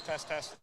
Test, test.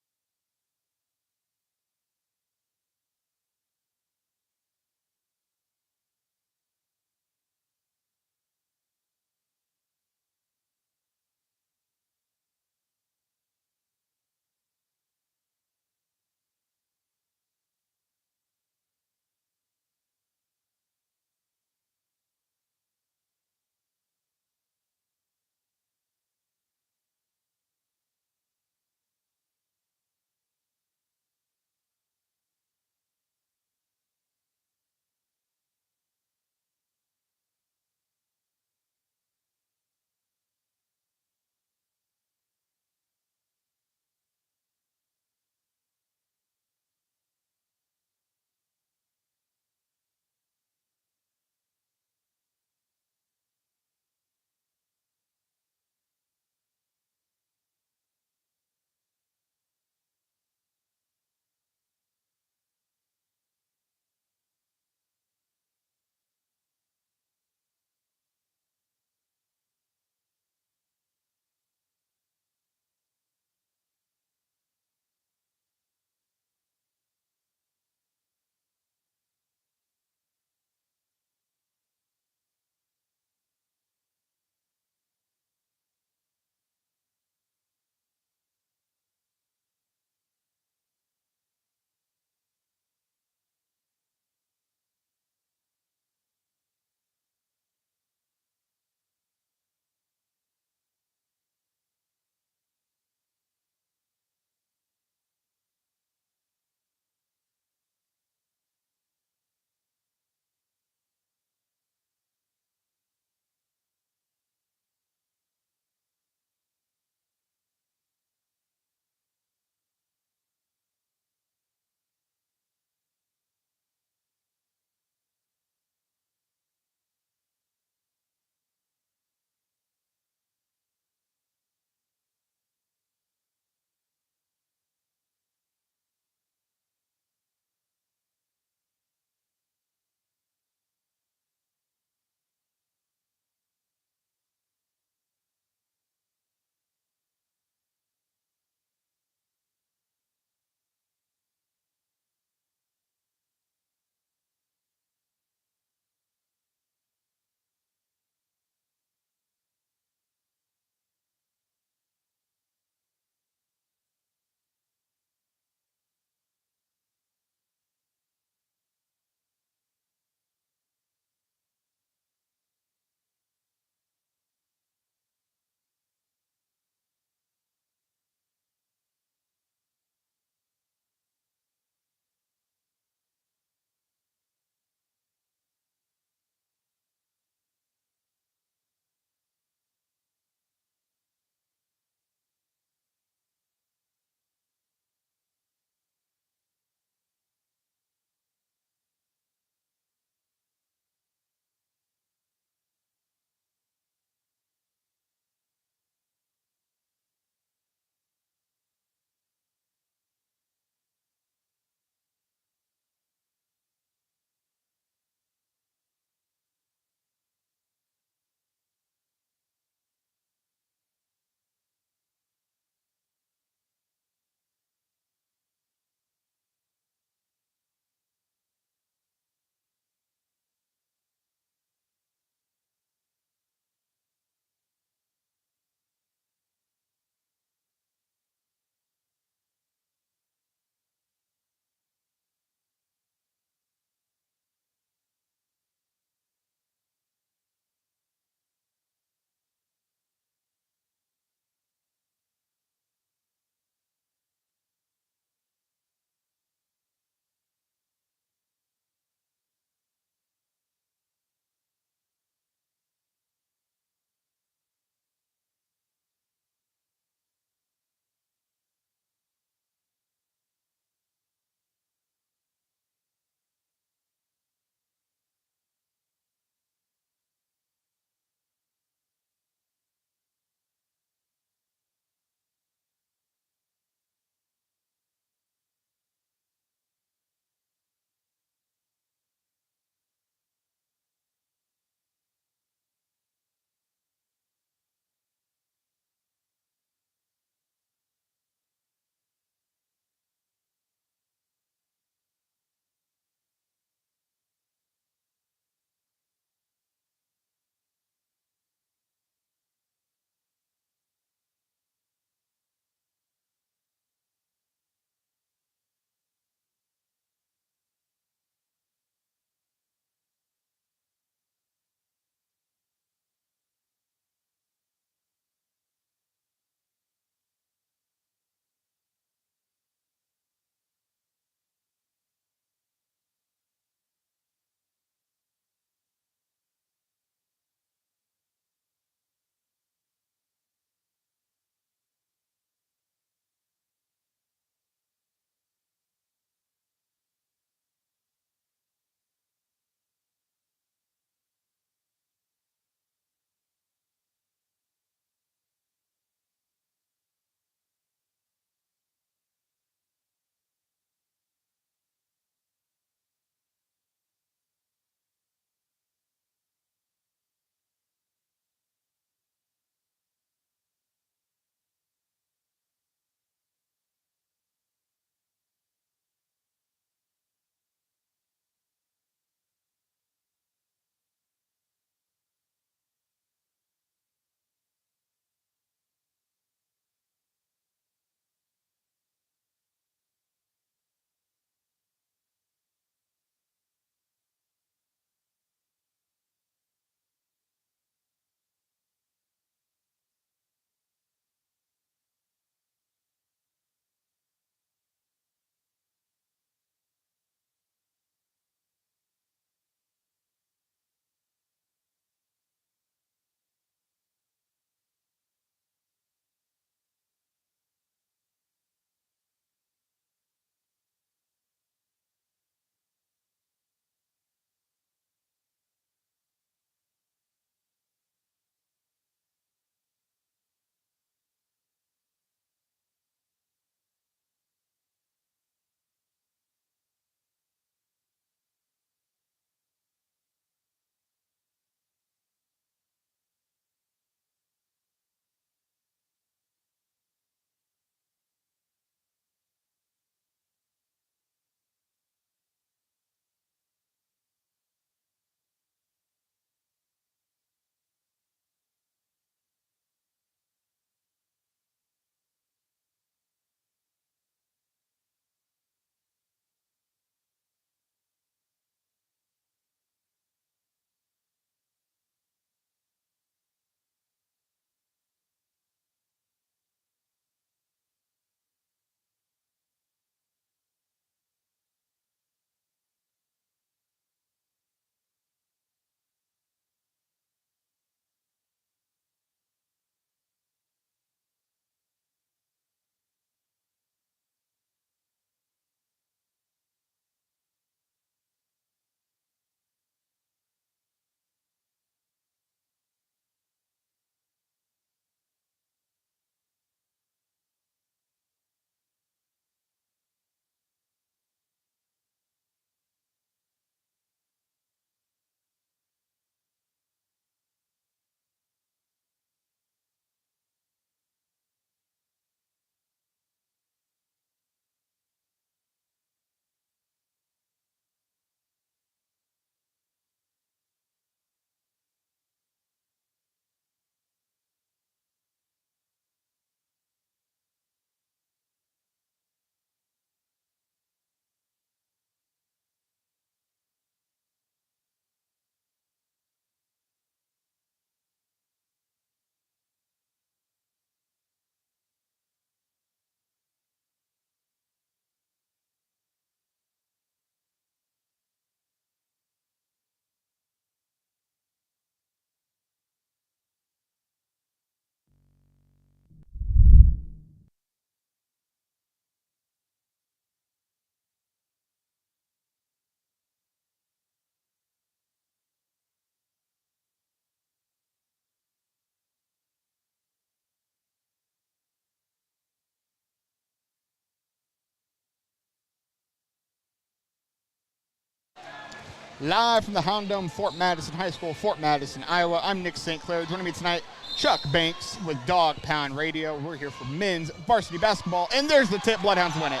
Live from the Hound Dome, Fort Madison High School, Fort Madison, Iowa. I'm Nick St. Clair. Joining me tonight, Chuck Banks with Dog Pound Radio. We're here for men's varsity basketball, and there's the tip. Bloodhounds win it.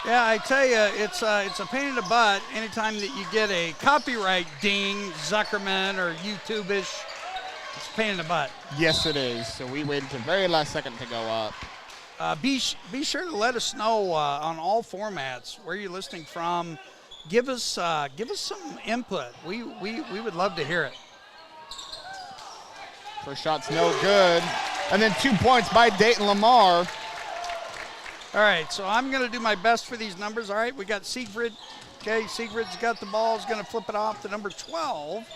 Yeah, I tell you, it's a pain in the butt anytime that you get a copyright ding, Zuckerman or YouTube-ish. It's a pain in the butt. Yes, it is. So we waited to the very last second to go up. Be sure to let us know on all formats where you're listening from. Give us some input. We would love to hear it. First shot's no good. And then 2 points by Dayton Lamar. All right, so I'm going to do my best for these numbers. All right, we got Siegfried. Okay, Siegfried's got the ball. He's going to flip it off to number 12.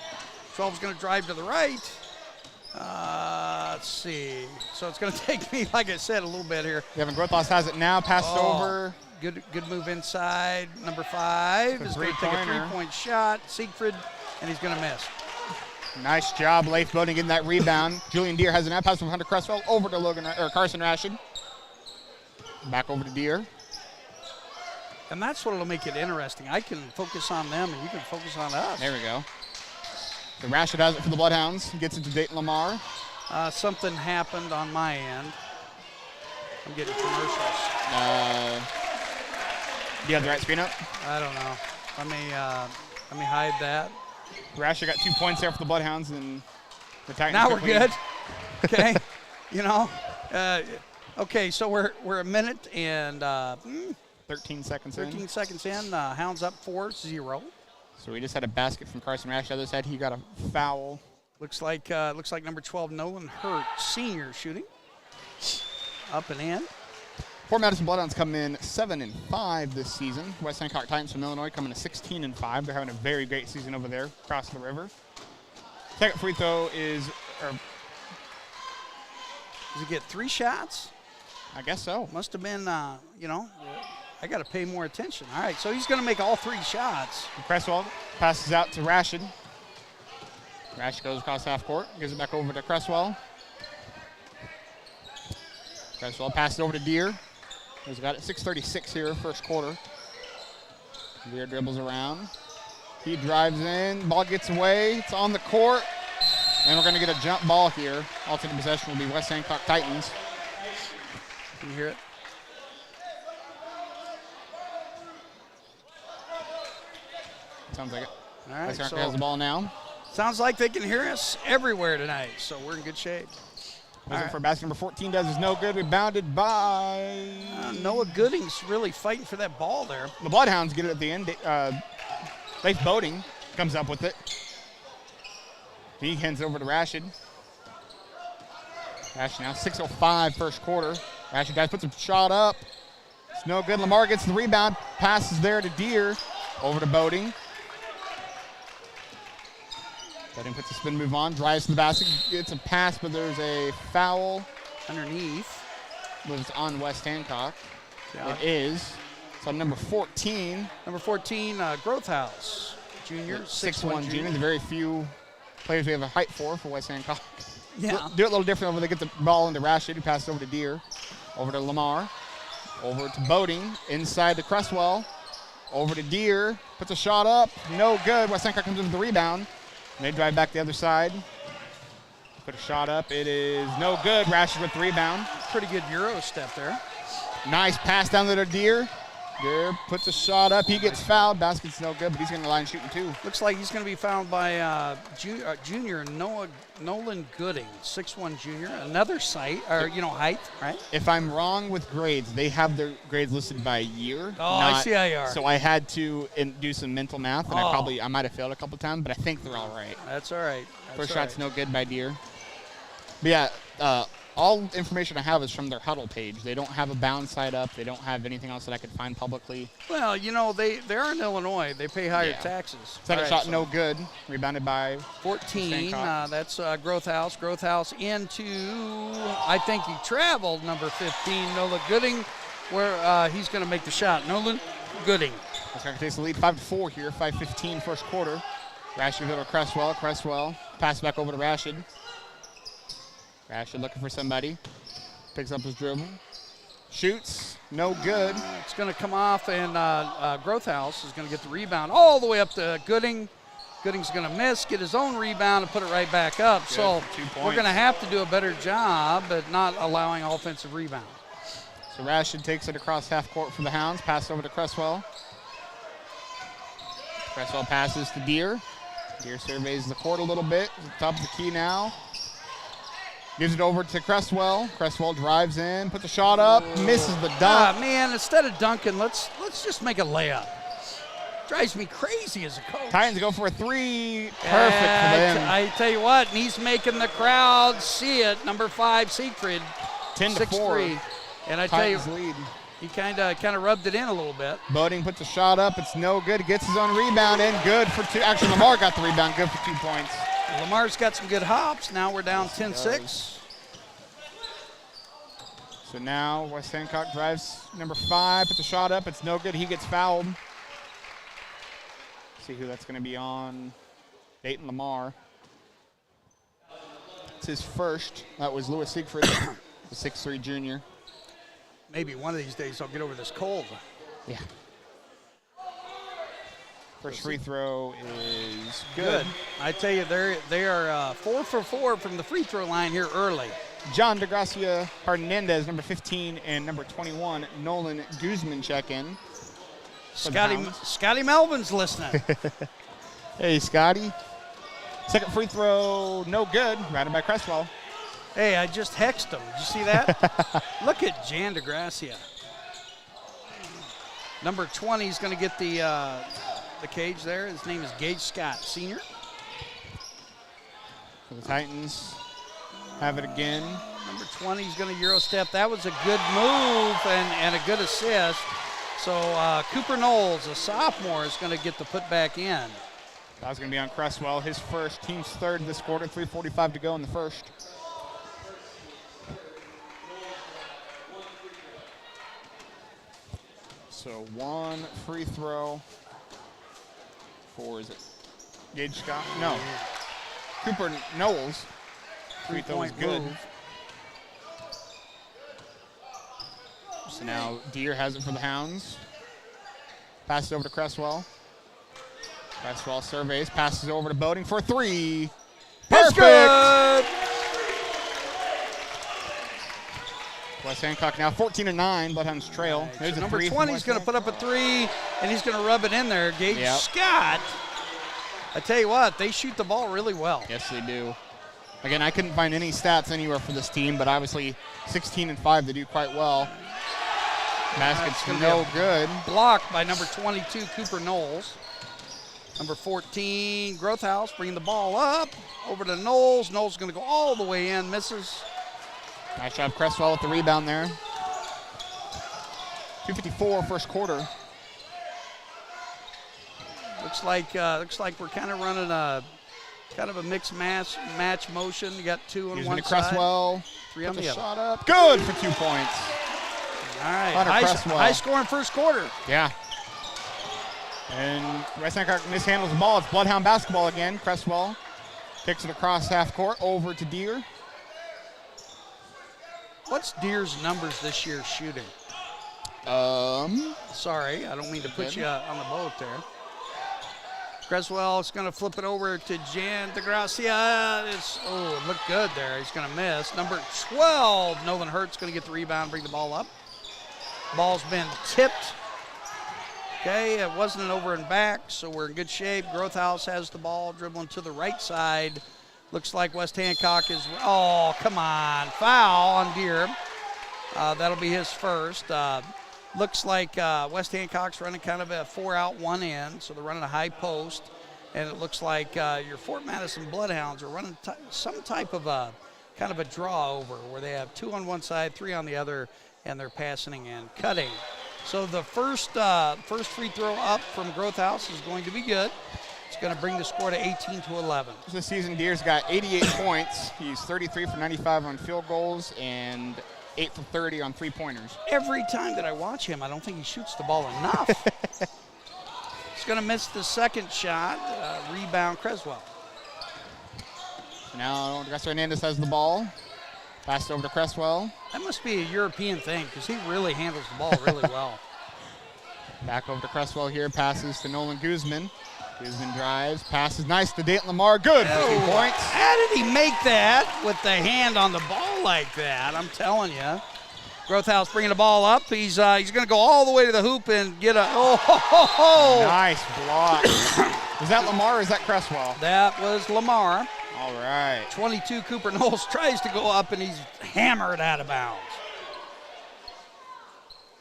12's going to drive to the right. Let's see. So it's going to take me, like I said, a little bit here. Evan Grothaus has it now. Passed over. Good move inside. Number 5 is going to take a three-point shot. Siegfried, and he's going to miss. Nice job, Leif Bowden getting that rebound. Julian Deere has an out pass from Hunter Cresswell over to Carson Rashid. Back over to Deere. And that's what will make it interesting. I can focus on them, and you can focus on us. There we go. So Rashid has it for the Bloodhounds. Gets it to Dayton Lamar. Something happened on my end. I'm getting commercials. Do you have the right screen up? I don't know. Let me hide that. Rashid got 2 points there for the Bloodhounds, and the Titans. Now we're good. Okay. Okay, so we're a minute and 13 seconds 13 seconds in. Hounds up 4-0. So we just had a basket from Carson Rashid. Other side, he got a foul. Looks like number 12 Nolan Hurt, senior, shooting. Up and in. Fort Madison Bloodhounds come in 7-5 this season. West Hancock Titans from Illinois come in 16-5. They're having a very great season over there across the river. Second free throw is. Does he get 3 shots? I guess so. Must have been, I got to pay more attention. All right, so he's going to make all 3 shots. Cresswell passes out to Rashid. Rashid goes across half court, gives it back over to Cresswell. Cresswell passes over to Deere. He's got it 6:36 here, first quarter. Deere dribbles around. He drives in, ball gets away, it's on the court. And we're going to get a jump ball here. Alternate possession will be West Hancock Titans. Can you hear it? Sounds like it. All right, West Hancock has the ball now. Sounds like they can hear us everywhere tonight, so we're in good shape. For basket number 14 is no good. Rebounded by Noah Gooding's really fighting for that ball there. The Bloodhounds get it at the end. Leif Bowden comes up with it. He hands over to Rashid. Rashid now 6:05 first quarter. Rashid puts a shot up. It's no good. Lamar gets the rebound. Passes there to Deere. Over to Bowden. Bowden puts a spin move on. Drives to the basket. Gets a pass, but there's a foul. Underneath. But it's on West Hancock. Yeah. It is. So number 14. Number 14, Growthhouse Junior. 6'1" junior. The very few players we have a height for West Hancock. Yeah. Do it a little different over. They get the ball into Rashid, who passes over to Deere. Over to Lamar. Over to Bowden. Inside to Cresswell. Over to Deere. Puts a shot up. No good. West Hancock comes in with the rebound. And they drive back the other side. Put a shot up. It is no good. Rashid with the rebound. Pretty good Euro step there. Nice pass down there to Deere. Deere puts a shot up. He gets fouled. Basket's no good, but he's going to line shooting too. Looks like he's going to be fouled by junior Nolan Gooding, 6'1" junior. Another height, right? If I'm wrong with grades, they have their grades listed by year. Oh, I see how you are. So I had to do some mental math, and I might have failed a couple times, but I think they're all right. That's all right. First shot's no good by Deere. But yeah, all information I have is from their huddle page. They don't have a bound side up. They don't have anything else that I could find publicly. Well, they're in Illinois. They pay higher taxes. Second shot, no good. Rebounded by 14. That's Growthhouse. Growthhouse into, I think he traveled, number 15, Nolan Gooding, where he's going to make the shot. Nolan Gooding. West Hancock takes the lead 5-4 here, 5:15 first quarter. Rashid over to Cresswell. Cresswell pass back over to Rashid. Rashid looking for somebody. Picks up his dribble. Shoots. No good. It's going to come off, and Growthhouse is going to get the rebound all the way up to Gooding. Gooding's going to miss, get his own rebound, and put it right back up. Good, so 2 points. we're going to have to do a better job at not allowing offensive rebounds. So Rashid takes it across half court for the Hounds. Pass over to Cresswell. Cresswell passes to Deere. Deere surveys the court a little bit. Top of the key now. Gives it over to Cresswell. Cresswell drives in, puts a shot up, misses the dunk. Man, instead of dunking, let's just make a layup. Drives me crazy as a coach. Titans go for a 3. Perfect for them. I tell you what, and he's making the crowd see it. Number 5, Siegfried. 10-4. And I Titans tell you, lead. he kind of rubbed it in a little bit. Boating puts a shot up. It's no good. Gets his own rebound in. Good for 2. Actually, Lamar got the rebound. Good for 2 points. Lamar's got some good hops. Now we're down 10-6. So now West Hancock drives number 5, puts a shot up. It's no good. He gets fouled. See who that's going to be on. Dayton Lamar. It's his first. That was Lewis Siegfried, the 6'3 junior. Maybe one of these days I'll get over this cold. Yeah. First free throw is good. I tell you, they are 4 for 4 from the free throw line here early. John DeGracia Hernandez, number 15, and number 21, Nolan Guzman check in. Scotty Melvin's listening. Hey, Scotty. Second free throw, no good. Routed by Cresswell. Hey, I just hexed him. Did you see that? Look at Jan DeGracia. Number 20 is going to get the cage there. His name is Gage Scott, senior. So the Titans have it again. Number 20 is going to Euro step. That was a good move and a good assist. So Cooper Knowles, a sophomore, is going to get the putback in. That was going to be on Cresswell. His first, team's third this quarter. 3:45 to go in the first. So 1 free throw for, is it Gage Scott? No. Cooper Knowles. Free throw is good. Move. So now Deere has it for the Hounds. Passes over to Cresswell. Cresswell surveys, passes over to Boating for 3. Perfect! Good. West Hancock now 14-9. Bloodhounds trail. Right, There's so a number 3 20 is going to put up a 3, and he's going to rub it in there. Gage Scott. I tell you what, they shoot the ball really well. Yes, they do. Again, I couldn't find any stats anywhere for this team, but obviously 16-5, they do quite well. Basket's no good. Blocked by number 22, Cooper Knowles. Number 14, Growth House, bringing the ball up over to Knowles. Knowles is going to go all the way in, misses. Nice job, Cresswell with the rebound there. 2:54 first quarter. Looks like we're kind of running a mixed match motion. You got 2 on one side, Cresswell, 3 on the other. Shot up, good for 2 points. All right, high scoring first quarter. Yeah. And West Hancock mishandles the ball. It's Bloodhound basketball again. Cresswell kicks it across half court over to Deere. What's Deere's numbers this year shooting? Sorry, I don't mean to put you on the boat there. Cresswell is going to flip it over to Jan DeGracia. It looked good there. He's going to miss. Number 12, Nolan Hurt's going to get the rebound, bring the ball up. Ball's been tipped. Okay, it wasn't an over and back, so we're in good shape. Growth House has the ball, dribbling to the right side. Looks like West Hancock is, oh, come on, foul on Deere. That'll be his first. Looks like West Hancock's running kind of a 4 out, 1 in, so they're running a high post. And it looks like your Fort Madison Bloodhounds are running some type of a kind of a draw over where they have 2 on one side, 3 on the other, and they're passing and cutting. So the first free throw up from Growth House is going to be good. It's going to bring the score to 18-11. This season, Deere's got 88 points. He's 33 for 95 on field goals and 8 for 30 on 3-pointers. Every time that I watch him, I don't think he shoots the ball enough. He's going to miss the second shot. Rebound, Cresswell. So now Hernandez has the ball. Pass it over to Cresswell. That must be a European thing because he really handles the ball really well. Back over to Cresswell here. Passes to Nolan Guzman. Guzman drives, passes nice to Dayton Lamar. Good for 2 points. How did he make that with the hand on the ball like that? I'm telling you. Growth House bringing the ball up. He's going to go all the way to the hoop and get a Nice block. Is that Lamar or is that Cresswell? That was Lamar. All right. 22 Cooper Knowles tries to go up and he's hammered out of bounds.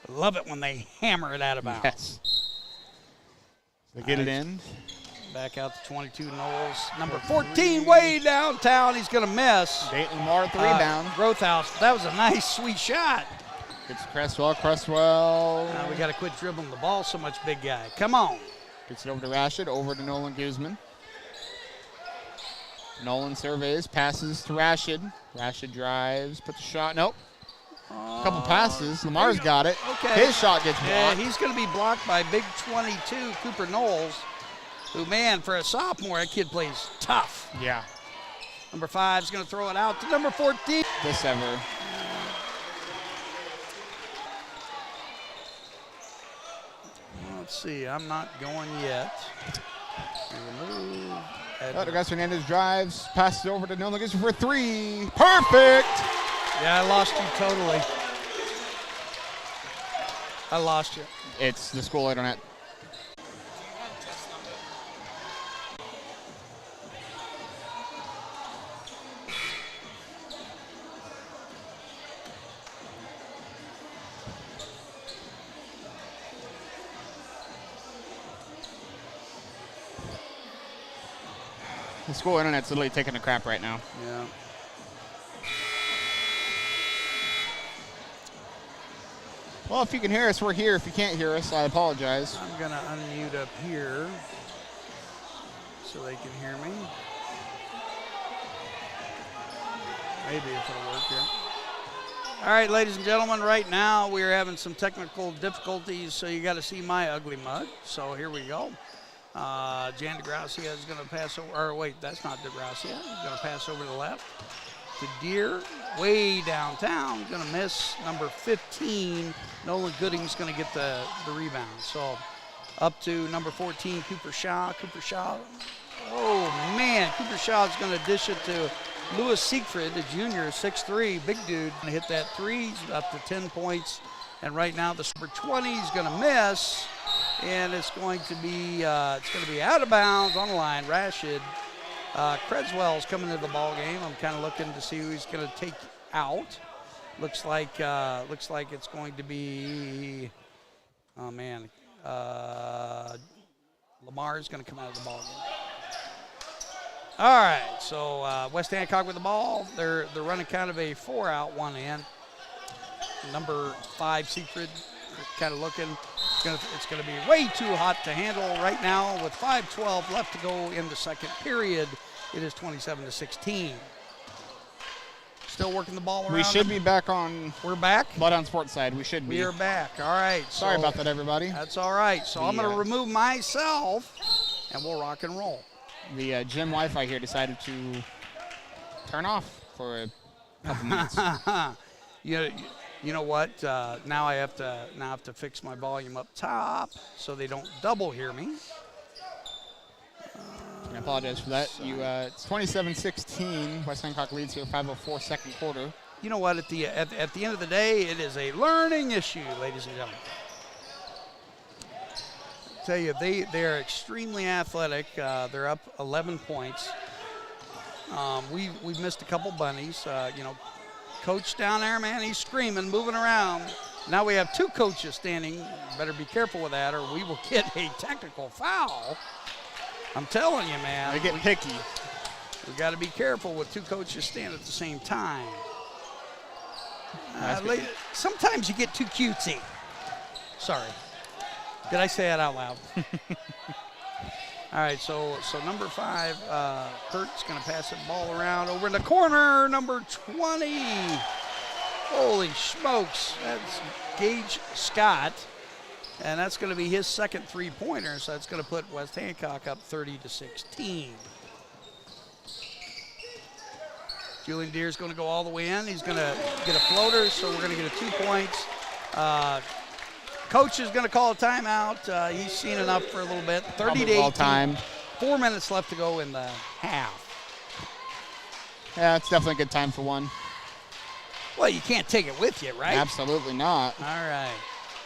Love it when they hammer it out of bounds. Yes. They get it in. Back out to 22 Knowles. Number 14 way downtown. He's going to miss. Dayton Lamar with the rebound. Growth House. That was a nice, sweet shot. Gets Cresswell. Cresswell. We got to quit dribbling the ball so much, big guy. Come on. Gets it over to Rashid. Over to Nolan Guzman. Nolan surveys. Passes to Rashid. Rashid drives. Puts a shot. Nope. A couple passes. Lamar's got it. Okay. His shot gets blocked. Yeah, he's going to be blocked by big 22 Cooper Knowles, who, man, for a sophomore, that kid plays tough. Yeah. Number 5 is going to throw it out to number 14. This ever. Let's see. I'm not going yet. Remove. Rodriguez Hernandez drives. Passes over to Nolan Guzman for 3. Perfect. Yeah, I lost you totally. I lost you. It's the school internet. The school internet's literally taking a crap right now. Yeah. Well, if you can hear us, we're here. If you can't hear us, I apologize. I'm going to unmute up here so they can hear me. Maybe if it'll work here. All right, ladies and gentlemen, right now we are having some technical difficulties, so you got to see my ugly mug. So here we go. Jan DeGracia is going to pass over, or wait, that's not DeGracia. He's going to pass over to the left to Deere, way downtown. Going to miss number 15. Nolan Gooding's going to get the rebound. So up to number 14, Cooper Shaw. Cooper Shaw, oh man, Cooper Shaw is going to dish it to Lewis Siegfried, the junior, 6'3", big dude. Going to hit that 3, he's up to 10 points. And right now the number 20 is going to miss. And it's going to be out of bounds on the line. Rashid Creswell's coming into the ball game. I'm kind of looking to see who he's going to take out. Looks like it's going to be, oh man, Lamar is going to come out of the ball game. All right, so West Hancock with the ball. They're running kind of a 4-out, 1 in. Number 5, Siegfried, kind of looking. It's going to be way too hot to handle right now with 5:12 left to go in the second period. It is 27-16. Still working the ball around. We should be back on. We're back. Bloodhound Sports side. We should be. We are back. All right. Sorry about that, everybody. That's all right. So I'm going to remove myself, and we'll rock and roll. The gym Wi-Fi here decided to turn off for a couple minutes. You know what? Now I have to fix my volume up top so they don't double hear me. I apologize for that. It's 27-16. West Hancock leads here, 5:04 second quarter. You know what? At the end of the day, it is a learning issue, ladies and gentlemen. I tell you, they are extremely athletic. They're up 11 points. We've missed a couple bunnies. Coach down there, man, he's screaming, moving around. Now we have 2 coaches standing. Better be careful with that or we will get a technical foul. I'm telling you, man. They get picky. We got to be careful with 2 coaches standing at the same time. Sometimes you get too cutesy. Sorry. Did I say that out loud? All right, so number 5, Kurt's going to pass the ball around over in the corner, number 20. Holy smokes, that's Gage Scott, and that's going to be his second 3-pointer, so that's going to put West Hancock up 30-16. Julian Deere's going to go all the way in. He's going to get a floater, so we're going to get a 2 points. Coach is going to call a timeout. He's seen enough for a little bit. 30 to 18. 4 minutes left to go in the half. Yeah, it's definitely a good time for one. Well, you can't take it with you, right? Absolutely not. All right.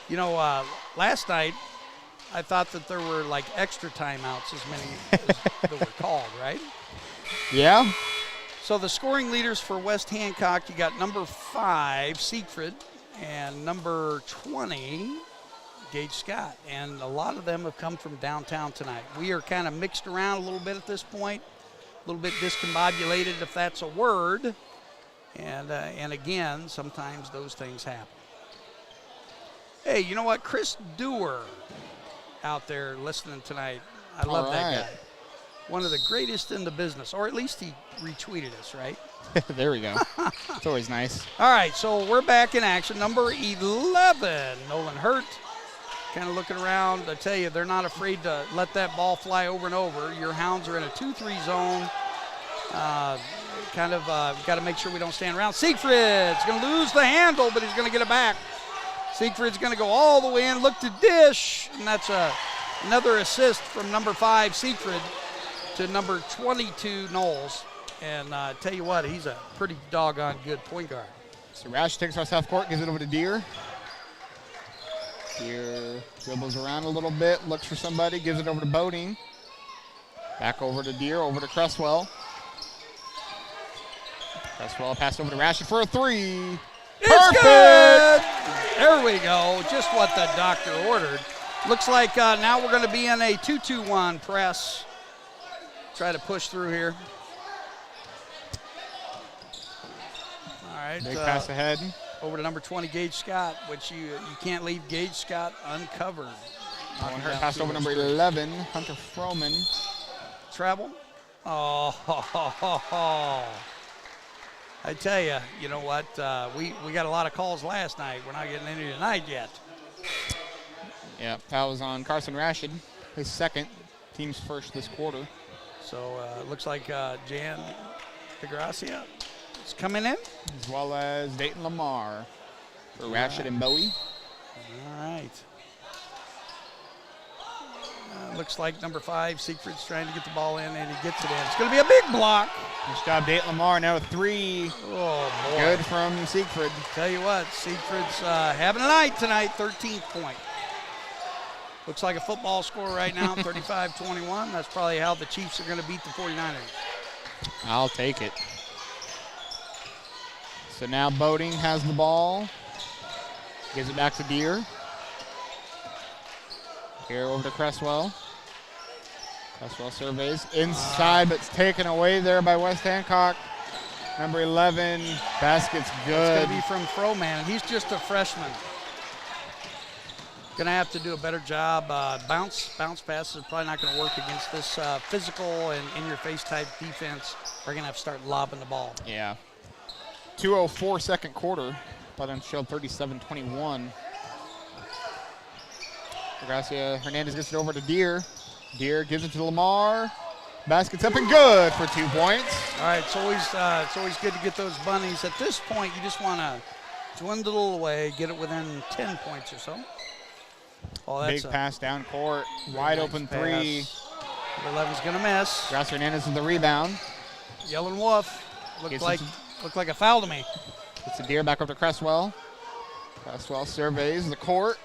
You know, last night I thought that there were like extra timeouts as many as that were called, right? Yeah. So the scoring leaders for West Hancock, you got number 5, Siegfried, and number 20, Gage Scott. And a lot of them have come from downtown tonight. We are kind of mixed around a little bit at this point, a little bit discombobulated, if that's a word. And again, sometimes those things happen. Hey, you know what? Chris Dewar out there listening tonight. I love that guy. One of the greatest in the business, or at least he retweeted us, right? There we go. It's always nice. All right, so we're back in action. Number 11, Nolan Hurt. Kind of looking around. I tell you, they're not afraid to let that ball fly over and over. Your Hounds are in a 2-3 zone. Got to make sure we don't stand around. Siegfried's going to lose the handle, but he's going to get it back. Siegfried's going to go all the way in, look to dish, and that's another assist from number 5, Siegfried, to number 22, Knowles. And tell you what, he's a pretty doggone good point guard. So Rash takes our half court, gives it over to Deere. Deere dribbles around a little bit, looks for somebody, gives it over to Boding. Back over to Deere, over to Cresswell. Cresswell passed over to Rashid for a 3. It's good! There we go, just what the doctor ordered. Looks like now we're going to be in a 2-2-1 press. Try to push through here. All right. Big pass ahead. Over to number 20, Gage Scott, which you can't leave Gage Scott uncovered. One hurt pass over number 11, Hunter Froman. Travel. Oh, I tell you, you know what? We got a lot of calls last night. We're not getting any tonight yet. Yeah, foul was on Carson Rashid, his second, team's first this quarter. So it looks like Jan DeGracia is coming in. As well as Dayton Lamar for Rashid and Bowie. All right. Looks like number 5, Siegfried's trying to get the ball in, and he gets it in. It's going to be a big block. Nice job, Dayton Lamar. Now a 3. Oh, boy. Good from Siegfried. Tell you what, Siegfried's having a night tonight, 13th point. Looks like a football score right now, 35-21. That's probably how the Chiefs are going to beat the 49ers. I'll take it. So now Boding has the ball. Gives it back to Deere. Here over to Cresswell. Cresswell surveys inside, but it's taken away there by West Hancock. Number 11, basket's good. It's going to be from Froman, and he's just a freshman. Going to have to do a better job. Bounce passes are probably not going to work against this physical and in-your-face type defense. We're going to have to start lobbing the ball. Yeah. 2:04 second quarter. Bloodhound showed 37-21. Gracia Hernandez gets it over to Deere. Deere gives it to Lamar. Basket's up and good for 2 points. All right, it's always good to get those bunnies. At this point, you just want to dwindle away, get it within 10 points or so. Oh, that's big pass down court. Wide nice open pass. 3. Number 11's going to miss. Gracia Hernandez with the rebound. Yelling woof. Looked like a foul to me. Gets the Deere back up to Cresswell. Cresswell surveys the court.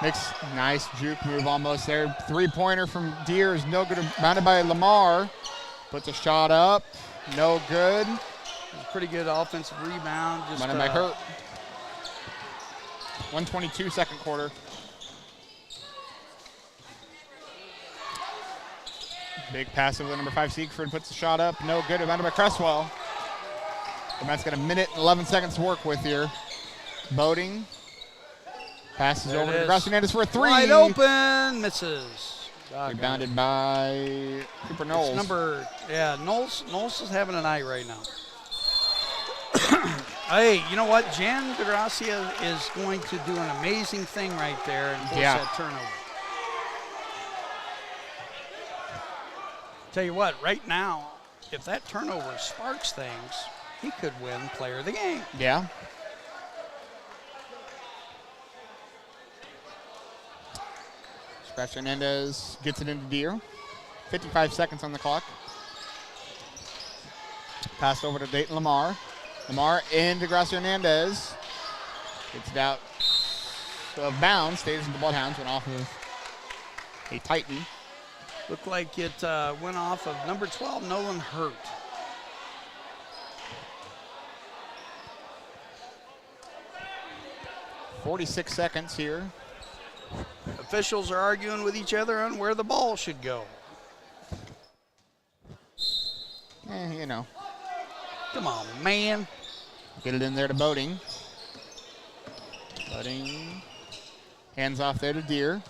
Makes nice juke move almost there. 3-pointer from Deere is no good. Mounted by Lamar. Puts a shot up. No good. Pretty good offensive rebound. Mounted by Hurt. 1:22 second quarter. Big pass over to number 5, Siegfried. Puts the shot up. No good. Mounted by Cresswell. And that's got a minute and 11 seconds to work with here. Boding. Passes over to Gracia Hernandez for a 3. Wide open, misses. Rebounded by Cooper Knowles. Knowles is having a night right now. Hey, you know what? Jan DeGracia is going to do an amazing thing right there and force that turnover. Tell you what, right now, if that turnover sparks things, he could win player of the game. Yeah. Gracia Hernandez gets it into Deere. 55 seconds on the clock. Passed over to Dayton Lamar. Lamar into Gracia Hernandez. Gets it out of bounds. Stays in the Bloodhounds. Went off of a Titan. Looked like it went off of number 12, Nolan Hurt. .46 seconds here. Officials are arguing with each other on where the ball should go. You know. Come on, man. Get it in there to Boating. Boating. Hands off there to Deere.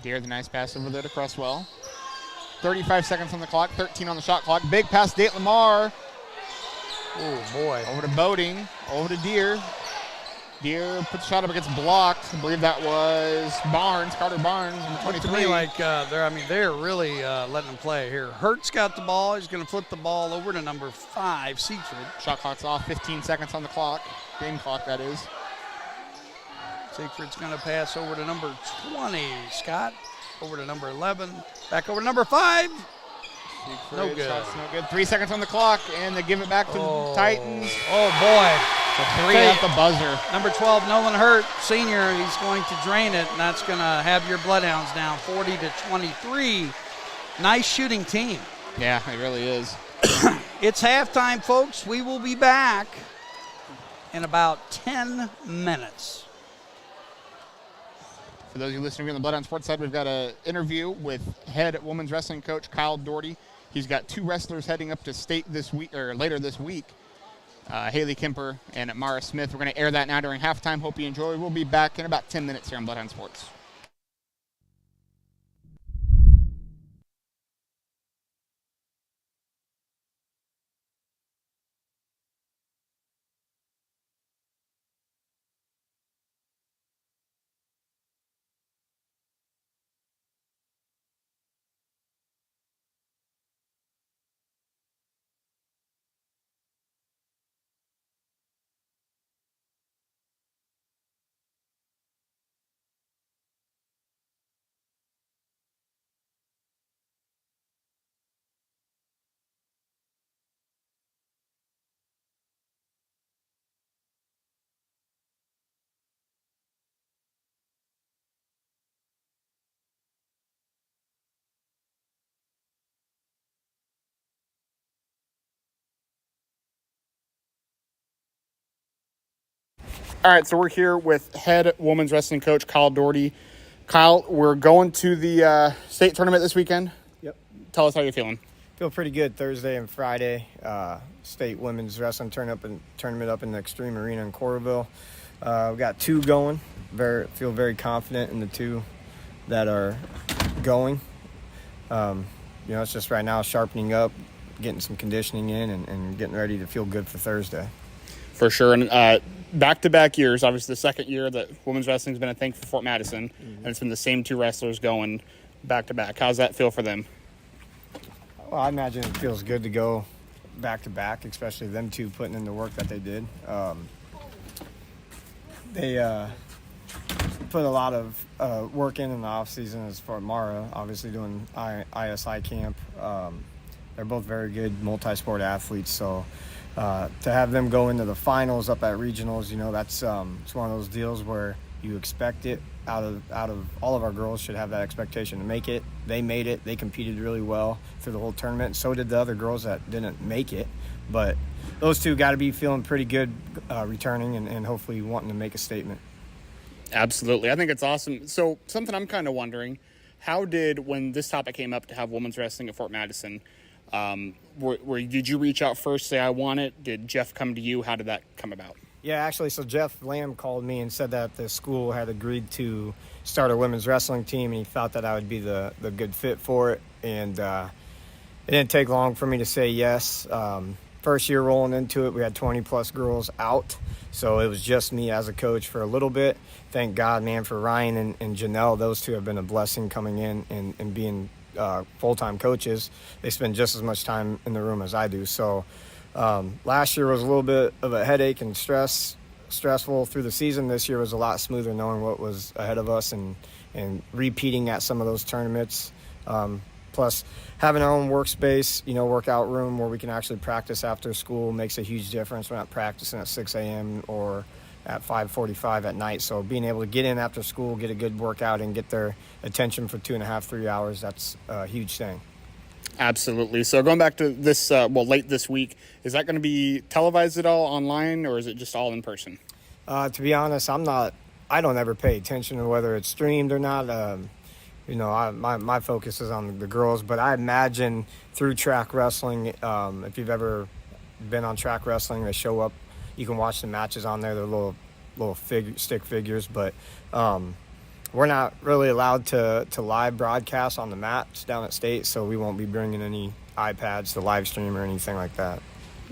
Deere, the nice pass over there to Cresswell. 35 seconds on the clock, 13 on the shot clock. Big pass, Date Lamar. Oh, boy. Over to Boating, over to Deere. Deere puts the shot up, it gets blocked. I believe that was Barnes, Carter Barnes, number 23. To me, like they're really letting him play here. Hurt's got the ball. He's going to flip the ball over to number 5, Siegfried. Shot clock's off, 15 seconds on the clock. Game clock, that is. Siegfried's going to pass over to number 20, Scott. Over to number 11. Back over to number 5. Siegfried, no good. Shot's no good. 3 seconds on the clock, and they give it back to the Titans. Oh, boy. So 3 at the buzzer. Number 12, Nolan Hurt, senior. He's going to drain it, and that's going to have your Bloodhounds down 40-23. Nice shooting team. Yeah, it really is. It's halftime, folks. We will be back in about 10 minutes. For those of you listening here on the Bloodhound Sports side, we've got an interview with head women's wrestling coach Kyle Doherty. He's got 2 wrestlers heading up to state this week or later this week. Haley Kemper and Mara Smith. We're going to air that now during halftime. Hope you enjoy. We'll be back in about 10 minutes here on Bloodhound Sports. All right, so we're here with head women's wrestling coach Kyle Doherty. Kyle, we're going to the state tournament this weekend. Yep. Tell us how you're feeling. Feel pretty good. Thursday and Friday, state women's wrestling tournament up in the Extreme Arena in Coralville. We've got 2 going. Feel very confident in the 2 that are going. It's just right now sharpening up, getting some conditioning in, and getting ready to feel good for Thursday. For sure. And back-to-back years, obviously the second year that women's wrestling has been a thing for Fort Madison, and it's been the same 2 wrestlers going back-to-back. How's that feel for them? Well, I imagine it feels good to go back-to-back, especially them 2 putting in the work that they did. They put a lot of work in the off-season as far as Mara, obviously doing ISI camp. They're both very good multi-sport athletes, so to have them go into the finals up at regionals, that's it's one of those deals where you expect it out of all of our girls should have that expectation to make it. They made it. They competed really well through the whole tournament. So did the other girls that didn't make it. But those 2 got to be feeling pretty good returning and hopefully wanting to make a statement. Absolutely. I think it's awesome. So something I'm kind of wondering, when this topic came up to have women's wrestling at Fort Madison, did you reach out first, say I want it? Did Jeff come to you? How did that come about? Yeah, actually, so Jeff Lamb called me and said that the school had agreed to start a women's wrestling team, and he thought that I would be the good fit for it. And it didn't take long for me to say yes. First year rolling into it, we had 20-plus girls out, so it was just me as a coach for a little bit. Thank God, man, for Ryan and Janelle. Those 2 have been a blessing coming in and being full-time coaches. They spend just as much time in the room as I do. So last year was a little bit of a headache and stressful through the season. This year was a lot smoother knowing what was ahead of us and and repeating at some of those tournaments. Plus, having our own workspace, workout room where we can actually practice after school makes a huge difference. We're not practicing at 6 a.m. or at 5:45 at night. So being able to get in after school, get a good workout, and get their attention for 2.5, 3 hours, that's a huge thing. Absolutely. So going back to this, late this week, is that going to be televised at all online, or is it just all in person? To be honest, I don't ever pay attention to whether it's streamed or not. My focus is on the girls, but I imagine through track wrestling, if you've ever been on track wrestling, they show up. You can watch the matches on there. They're little stick figures, but we're not really allowed to live broadcast on the mats down at State, so we won't be bringing any iPads to live stream or anything like that.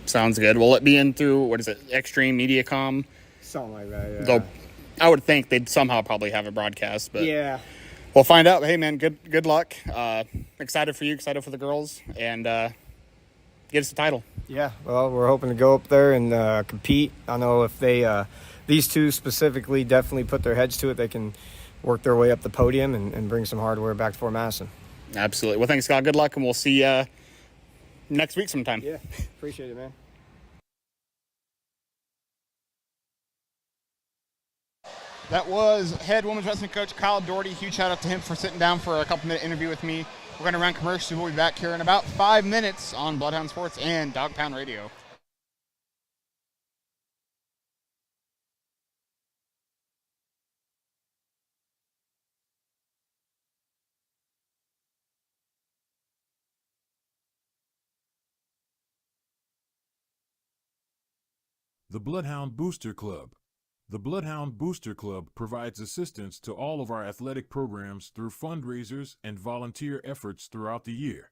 Sounds good. Will it be in through, what is it, Extreme Mediacom? Something like that, yeah. Though I would think they'd somehow probably have a broadcast, but yeah. We'll find out. Hey, man, good luck. Excited for you, excited for the girls, and get us the title. Yeah, well, we're hoping to go up there and compete. I know if these two specifically definitely put their heads to it, they can work their way up the podium and bring some hardware back to Fort Madison. Absolutely. Well, thanks, Scott. Good luck, and we'll see you next week sometime. Yeah, appreciate it, man. That was head women's wrestling coach Kyle Doherty. Huge shout out to him for sitting down for a couple-minute interview with me. We're going to run commercials. We'll be back here in about 5 minutes on Bloodhound Sports and Dog Pound Radio. The Bloodhound Booster Club. The Bloodhound Booster Club provides assistance to all of our athletic programs through fundraisers and volunteer efforts throughout the year.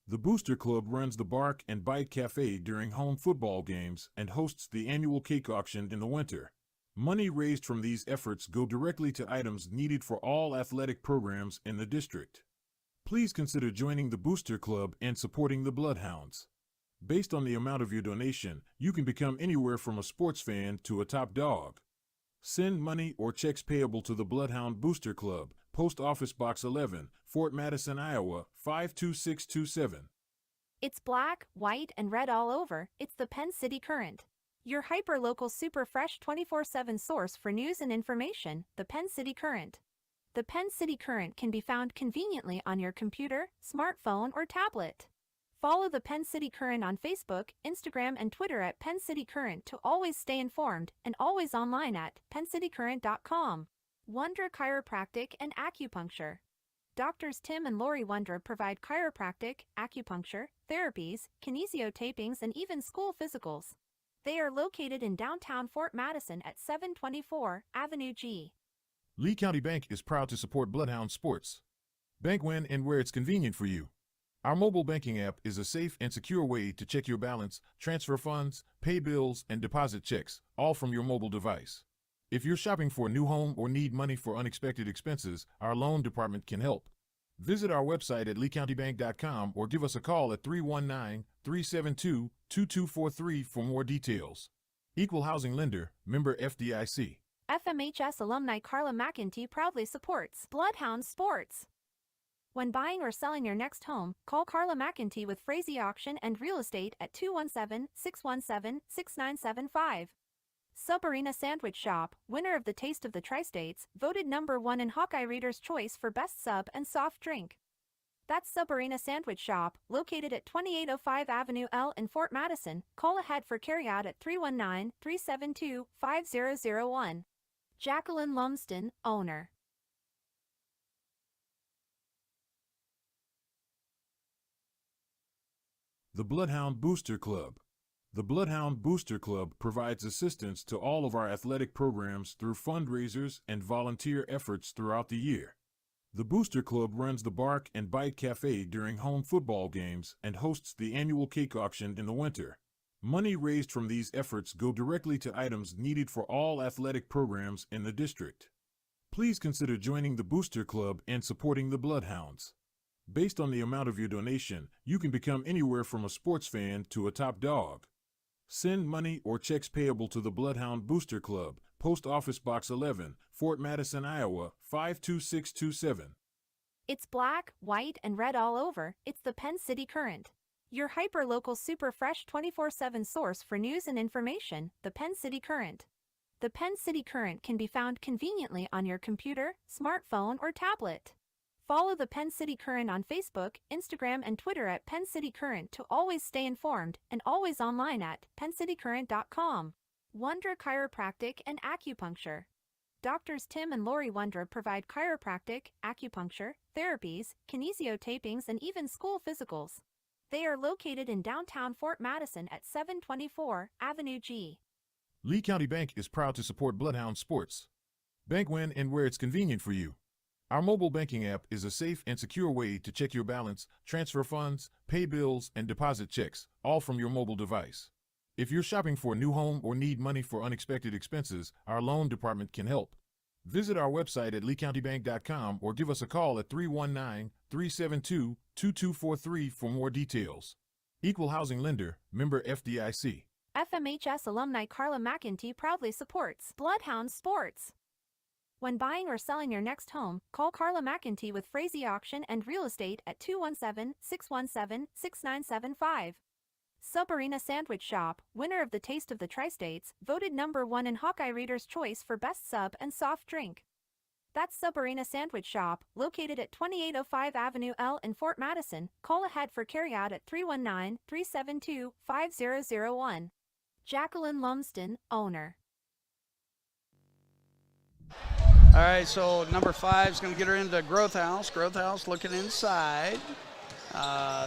The Booster Club runs the Bark and Bite Cafe during home football games and hosts the annual cake auction in the winter. Money raised from these efforts go directly to items needed for all athletic programs in the district. Please consider joining the Booster Club and supporting the Bloodhounds. Based on the amount of your donation, you can become anywhere from a sports fan to a top dog. Send money or checks payable to the Bloodhound Booster Club, Post Office Box 11, Fort Madison, Iowa, 52627. It's black, white, and red all over. It's the Penn City Current. Your hyper-local, super fresh 24/7 source for news and information, the Penn City Current. The Penn City Current can be found conveniently on your computer, smartphone, or tablet. Follow the Penn City Current on Facebook, Instagram, and Twitter at Penn City Current to always stay informed, and always online at PennCityCurrent.com. Wondra Chiropractic and Acupuncture. Doctors Tim and Lori Wondra provide chiropractic, acupuncture, therapies, kinesio tapings, and even school physicals. They are located in downtown Fort Madison at 724 Avenue G. Lee County Bank is proud to support Bloodhound Sports. Bank when and where it's convenient for you. Our mobile banking app is a safe and secure way to check your balance, transfer funds, pay bills, and deposit checks, all from your mobile device. If you're shopping for a new home or need money for unexpected expenses, our loan department can help. Visit our website at leecountybank.com or give us a call at 319-372-2243 for more details. Equal Housing Lender, member FDIC. FMHS alumni Carla McEntee proudly supports Bloodhound Sports. When buying or selling your next home, call Carla McEntee with Fraise Auction and Real Estate at 217-617-6975. Sub Arena Sandwich Shop, winner of the Taste of the Tri-States, voted #1 in Hawkeye Reader's Choice for Best Sub and Soft Drink. That's Sub Arena Sandwich Shop, located at 2805 Avenue L in Fort Madison. Call ahead for carryout at 319-372-5001. Jacqueline Lumsden, owner. The Bloodhound Booster Club. The Bloodhound Booster Club provides assistance to all of our athletic programs through fundraisers and volunteer efforts throughout the year. The Booster Club runs the Bark and Bite Cafe during home football games and hosts the annual cake auction in the winter. Money raised from these efforts go directly to items needed for all athletic programs in the district. Please consider joining the Booster Club and supporting the Bloodhounds. Based on the amount of your donation, you can become anywhere from a sports fan to a top dog. Send money or checks payable to the Bloodhound Booster Club, Post Office Box 11, Fort Madison, Iowa, 52627. It's black, white, and red all over. It's the Penn City Current. Your hyper-local super fresh 24/7 source for news and information, the Penn City Current. The Penn City Current can be found conveniently on your computer, smartphone, or tablet. Follow the Penn City Current on Facebook, Instagram, and Twitter at Penn City Current to always stay informed and always online at penncitycurrent.com. Wondra Chiropractic and Acupuncture. Doctors Tim and Lori Wondra provide chiropractic, acupuncture, therapies, kinesiotapings, and even school physicals. They are located in downtown Fort Madison at 724 Avenue G. Lee County Bank is proud to support Bloodhound sports. Bank when and where it's convenient for you. Our mobile banking app is a safe and secure way to check your balance, transfer funds, pay bills, and deposit checks, all from your mobile device. If you're shopping for a new home or need money for unexpected expenses, our loan department can help. Visit our website at leecountybank.com or give us a call at 319-372-2243 for more details. Equal Housing Lender, member FDIC. FMHS alumni Carla McEntee proudly supports Bloodhound Sports. When buying or selling your next home, call Carla McEntee with Fraise Auction and Real Estate at 217-617-6975. Sub Arena Sandwich Shop, winner of the Taste of the Tri-States, voted #1 in Hawkeye Reader's Choice for Best Sub and Soft Drink. That's Sub Arena Sandwich Shop, located at 2805 Avenue L in Fort Madison. Call ahead for carryout at 319-372-5001. Jacqueline Lumsden, owner. All right, so number 5 is going to get her into Growth House. Growth House looking inside.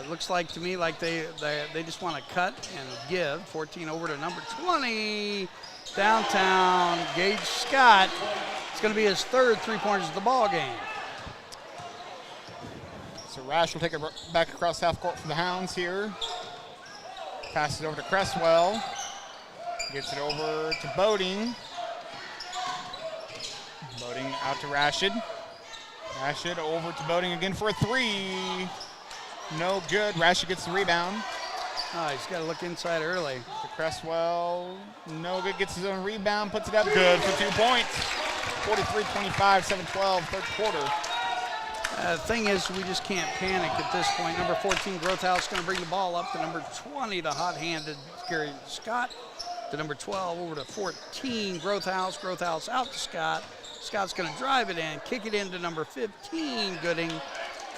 Looks like to me like they just want to cut and give. 14 over to number 20, downtown, Gage Scott. It's going to be his 3rd three-pointers of the ball game. So Rash will take it back across half court for the Hounds here. Passes over to Cresswell. Gets it over to Boating. Boating out to Rashid. Rashid over to Boating again for a 3. No good. Rashid gets the rebound. Oh, he's got to look inside early. To Cresswell. No good. Gets his own rebound. Puts it up. Good for 2 points. 43-25, 7-12, third quarter. The thing is, we just can't panic at this point. Number 14, Growth House, going to bring the ball up to number 20, the hot-handed Gary Scott. To number 12, over to 14, Growth House. Growth House out to Scott. Scott's going to drive it in, kick it into number 15, Gooding,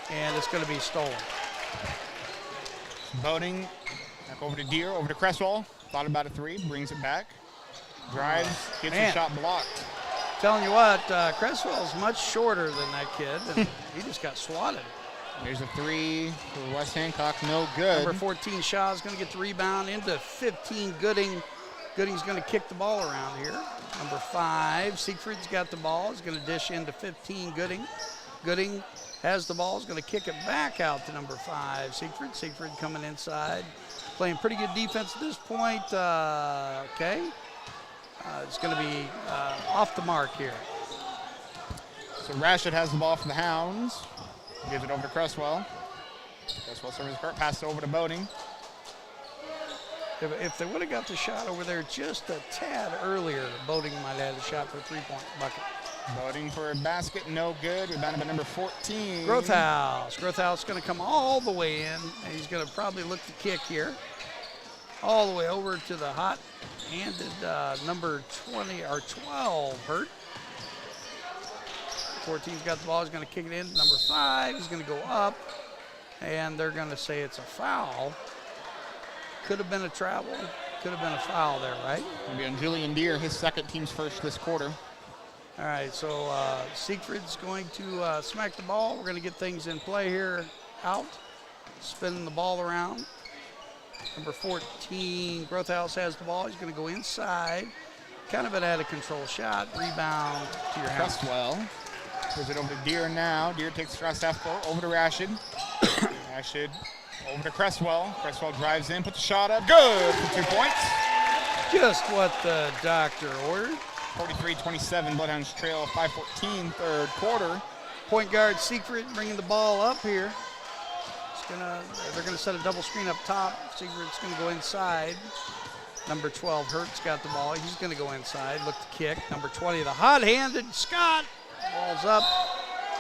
and it's going to be stolen. Boating back over to Deere, over to Cresswell. Thought about a 3, brings it back. Drives, gets the shot blocked. Telling you what, Cresswell's much shorter than that kid, and he just got swatted. There's a 3 for West Hancock, no good. Number 14, Shaw's going to get the rebound into 15, Gooding. Gooding's going to kick the ball around here. Number 5, Siegfried's got the ball. He's going to dish into 15, Gooding. Gooding has the ball. He's going to kick it back out to number 5, Siegfried. Siegfried coming inside. Playing pretty good defense at this point. Okay. It's going to be off the mark here. So Rashid has the ball for the Hounds. Gives it over to Cresswell. Cresswell serves the court, passes over to Boating. If they would have got the shot over there just a tad earlier, Boating might have had a shot for a 3-point bucket. Boating for a basket, no good. Rebounded by number 14. Growth House. Growth House is going to come all the way in, and he's going to probably look to kick here. All the way over to the hot-handed number 20 or 12, Hurt. 14's got the ball. He's going to kick it in. Number 5 is going to go up, and they're going to say it's a foul. Could have been a travel. Could have been a foul there, right? Going to be on Julian Deere, his second, team's first this quarter. All right, so Siegfried's going to smack the ball. We're going to get things in play here out. Spinning the ball around. Number 14, Growth House has the ball. He's going to go inside. Kind of an out-of-control shot. Rebound to your house. Cresswell. Gives it over to Deere now. Deere takes the cross half court over to Rashid. Rashid over to Cresswell. Cresswell drives in, puts the shot up. Good for 2 points. Just what the doctor ordered. 43-27, Bloodhounds trail 5:14, third quarter. Point guard Siegfried bringing the ball up here. They're going to set a double screen up top. Siegfried's going to go inside. Number 12, Hurt's got the ball. He's going to go inside, look to kick. Number 20, the hot-handed Scott. Ball's up.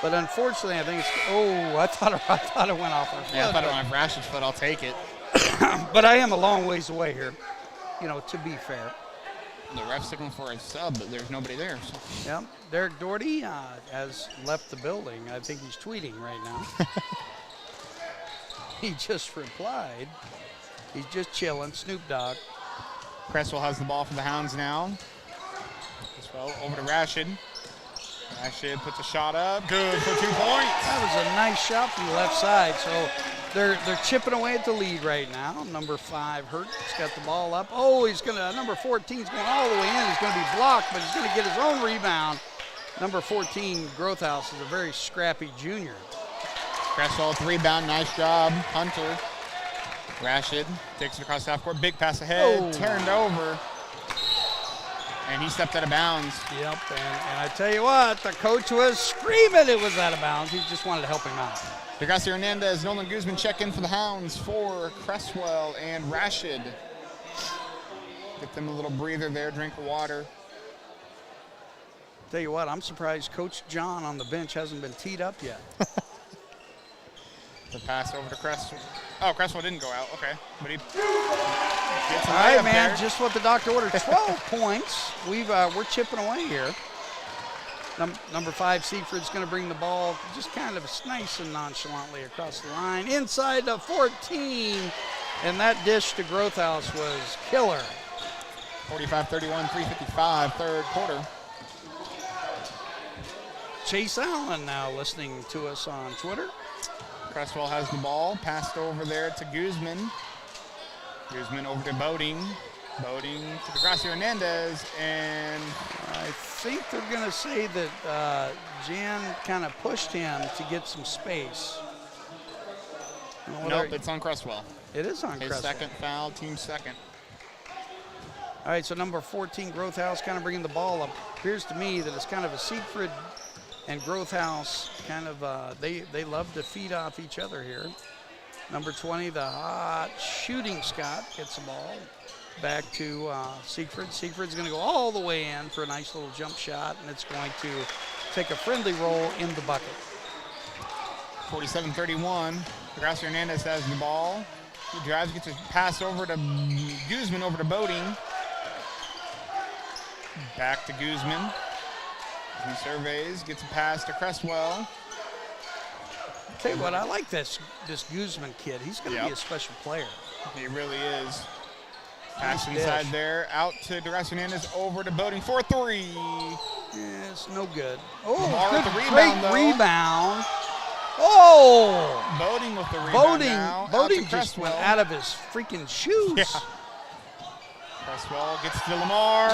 But unfortunately, I think it's, I thought it went off her foot. Yeah, I thought it went off Rashid's foot. I'll take it. But I am a long ways away here, to be fair. The ref's signaling for a sub, but there's nobody there. So. Yep. Derek Doherty has left the building. I think he's tweeting right now. He just replied. He's just chilling. Snoop Dogg. Cresswell has the ball for the Hounds now. Cresswell over to Rashid. Rashid puts a shot up. Good for 2 points. That was a nice shot from the left side. So they're chipping away at the lead right now. Number 5, Hurt's got the ball up. Number 14's going all the way in. He's going to be blocked, but he's going to get his own rebound. Number 14, Growthhouse, is a very scrappy junior. Cresswell with the rebound. Nice job. Hunter. Rashid takes it across half court. Big pass ahead. Turned over. And he stepped out of bounds. Yep, and I tell you what, the coach was screaming it was out of bounds. He just wanted to help him out. DeGracia Hernandez, Nolan Guzman check in for the Hounds for Cresswell and Rashid. Get them a little breather there, drink of water. Tell you what, I'm surprised Coach John on the bench hasn't been teed up yet. The pass over to Cresswell. Oh, Cresswell didn't go out. Okay. But he gets all right, man, just what the doctor ordered. 12 points. We're chipping away here. Number 5, Seaford's going to bring the ball just kind of nice and nonchalantly across the line. Inside the 14. And that dish to Growthhouse was killer. 45-31, 3:55, third quarter. Chase Allen now listening to us on Twitter. Cresswell has the ball, passed over there to Guzman. Guzman over to Boating. Boating to DeGracia Hernandez, and I think they're going to say that Jan kind of pushed him to get some space. Nope, it's on Cresswell. It is on Cresswell. His second foul, team second. All right, so number 14, Growthhouse, kind of bringing the ball up. Appears to me that it's kind of a Siegfried and Growthhouse kind of, they love to feed off each other here. Number 20, the hot shooting Scott gets the ball back to Siegfried. Siegfried's going to go all the way in for a nice little jump shot, and it's going to take a friendly roll in the bucket. 47-31. DeGracia Hernandez has the ball. He drives, gets a pass over to Guzman, over to Boating. Back to Guzman. He surveys, gets a pass to Cresswell. Tell you what, I like this Guzman kid. He's going to be a special player. He really is. Pass inside there, out to DeGracia Hernandez, over to Boating for 3. Yeah, it's no good. Great rebound. Oh! Boating with the rebound now. Boating just went out of his freaking shoes. Yeah. Cresswell gets to Lamar.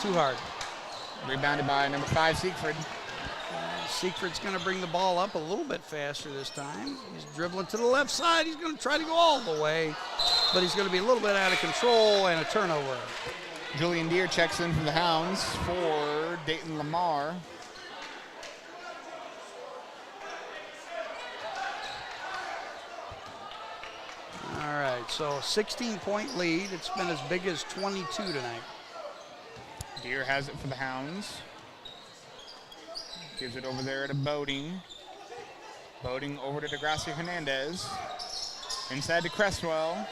Too hard. Rebounded by number 5, Siegfried. Siegfried's going to bring the ball up a little bit faster this time. He's dribbling to the left side. He's going to try to go all the way, but he's going to be a little bit out of control and a turnover. Julian Deere checks in for the Hounds for Dayton Lamar. All right, so 16-point lead. It's been as big as 22 tonight. Deere has it for the Hounds. Gives it over there to Boating. Boating over to DeGracia Hernandez. Inside to Cresswell.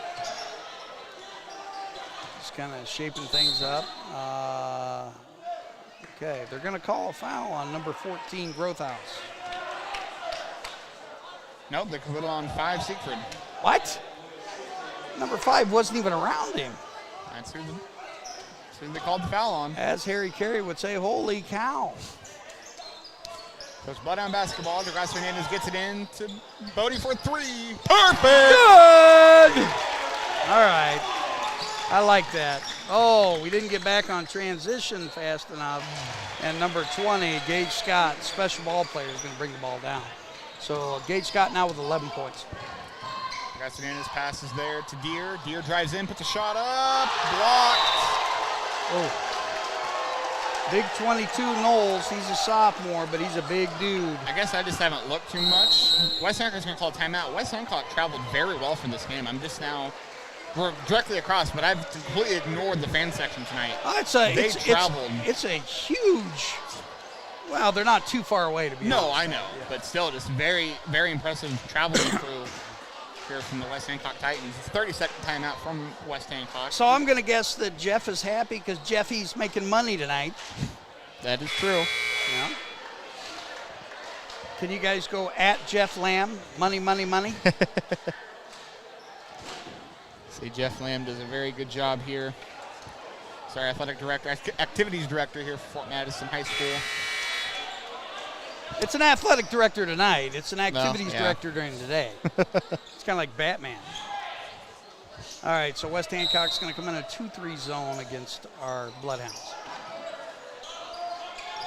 Just kind of shaping things up. Okay, they're going to call a foul on number 14, Growthhouse. Nope, they put it on 5, Siegfried. What? Number 5 wasn't even around him. That's who they called the foul on. As Harry Carey would say, holy cow. So it's Bloodhound basketball. DeGracia Hernandez gets it in to Bodie for 3. Perfect! Good! All right. I like that. Oh, we didn't get back on transition fast enough. And number 20, Gage Scott, special ball player, is going to bring the ball down. So Gage Scott now with 11 points. DeGracia Hernandez passes there to Deere. Deere drives in, puts a shot up. Blocked. Oh. Big 22 Knowles. He's a sophomore, but he's a big dude. I guess I just haven't looked too much. West Hancock's going to call a timeout. West Hancock traveled very well for this game. I'm just now We're directly across, but I've completely ignored the fan section tonight. They traveled. It's a huge. Well, they're not too far away to be honest. No, I know, but still, just very, very impressive traveling crew here from the West Hancock Titans. It's 30-second timeout from West Hancock. So I'm going to guess that Jeff is happy because Jeffy's making money tonight. That is true. Yeah. Can you guys go at Jeff Lamb? Money, money, money. See, Jeff Lamb does a very good job here. Sorry, athletic director, activities director here for Fort Madison High School. It's an athletic director tonight. It's an activities director during the day. It's kind of like Batman. All right, so West Hancock's going to come in a 2-3 zone against our Bloodhounds.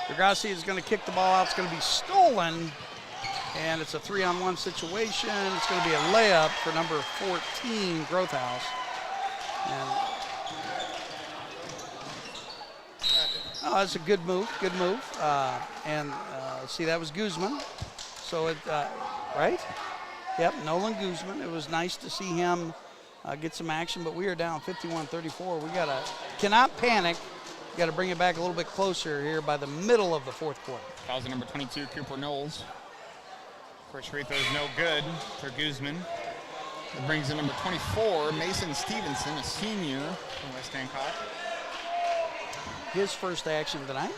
Degrassi is going to kick the ball out. It's going to be stolen, and it's a 3-on-1 situation. It's going to be a layup for number 14, Growth House. And oh, that's a good move, see, that was Guzman. So it, right? Yep, Nolan Guzman. It was nice to see him get some action, but we are down 51-34. We cannot panic. Got to bring it back a little bit closer here by the middle of the fourth quarter. Fouls number 22, Cooper Knowles. First free throw is no good for Guzman. It brings in number 24, Mason Stevenson, a senior from West Hancock. His first action tonight.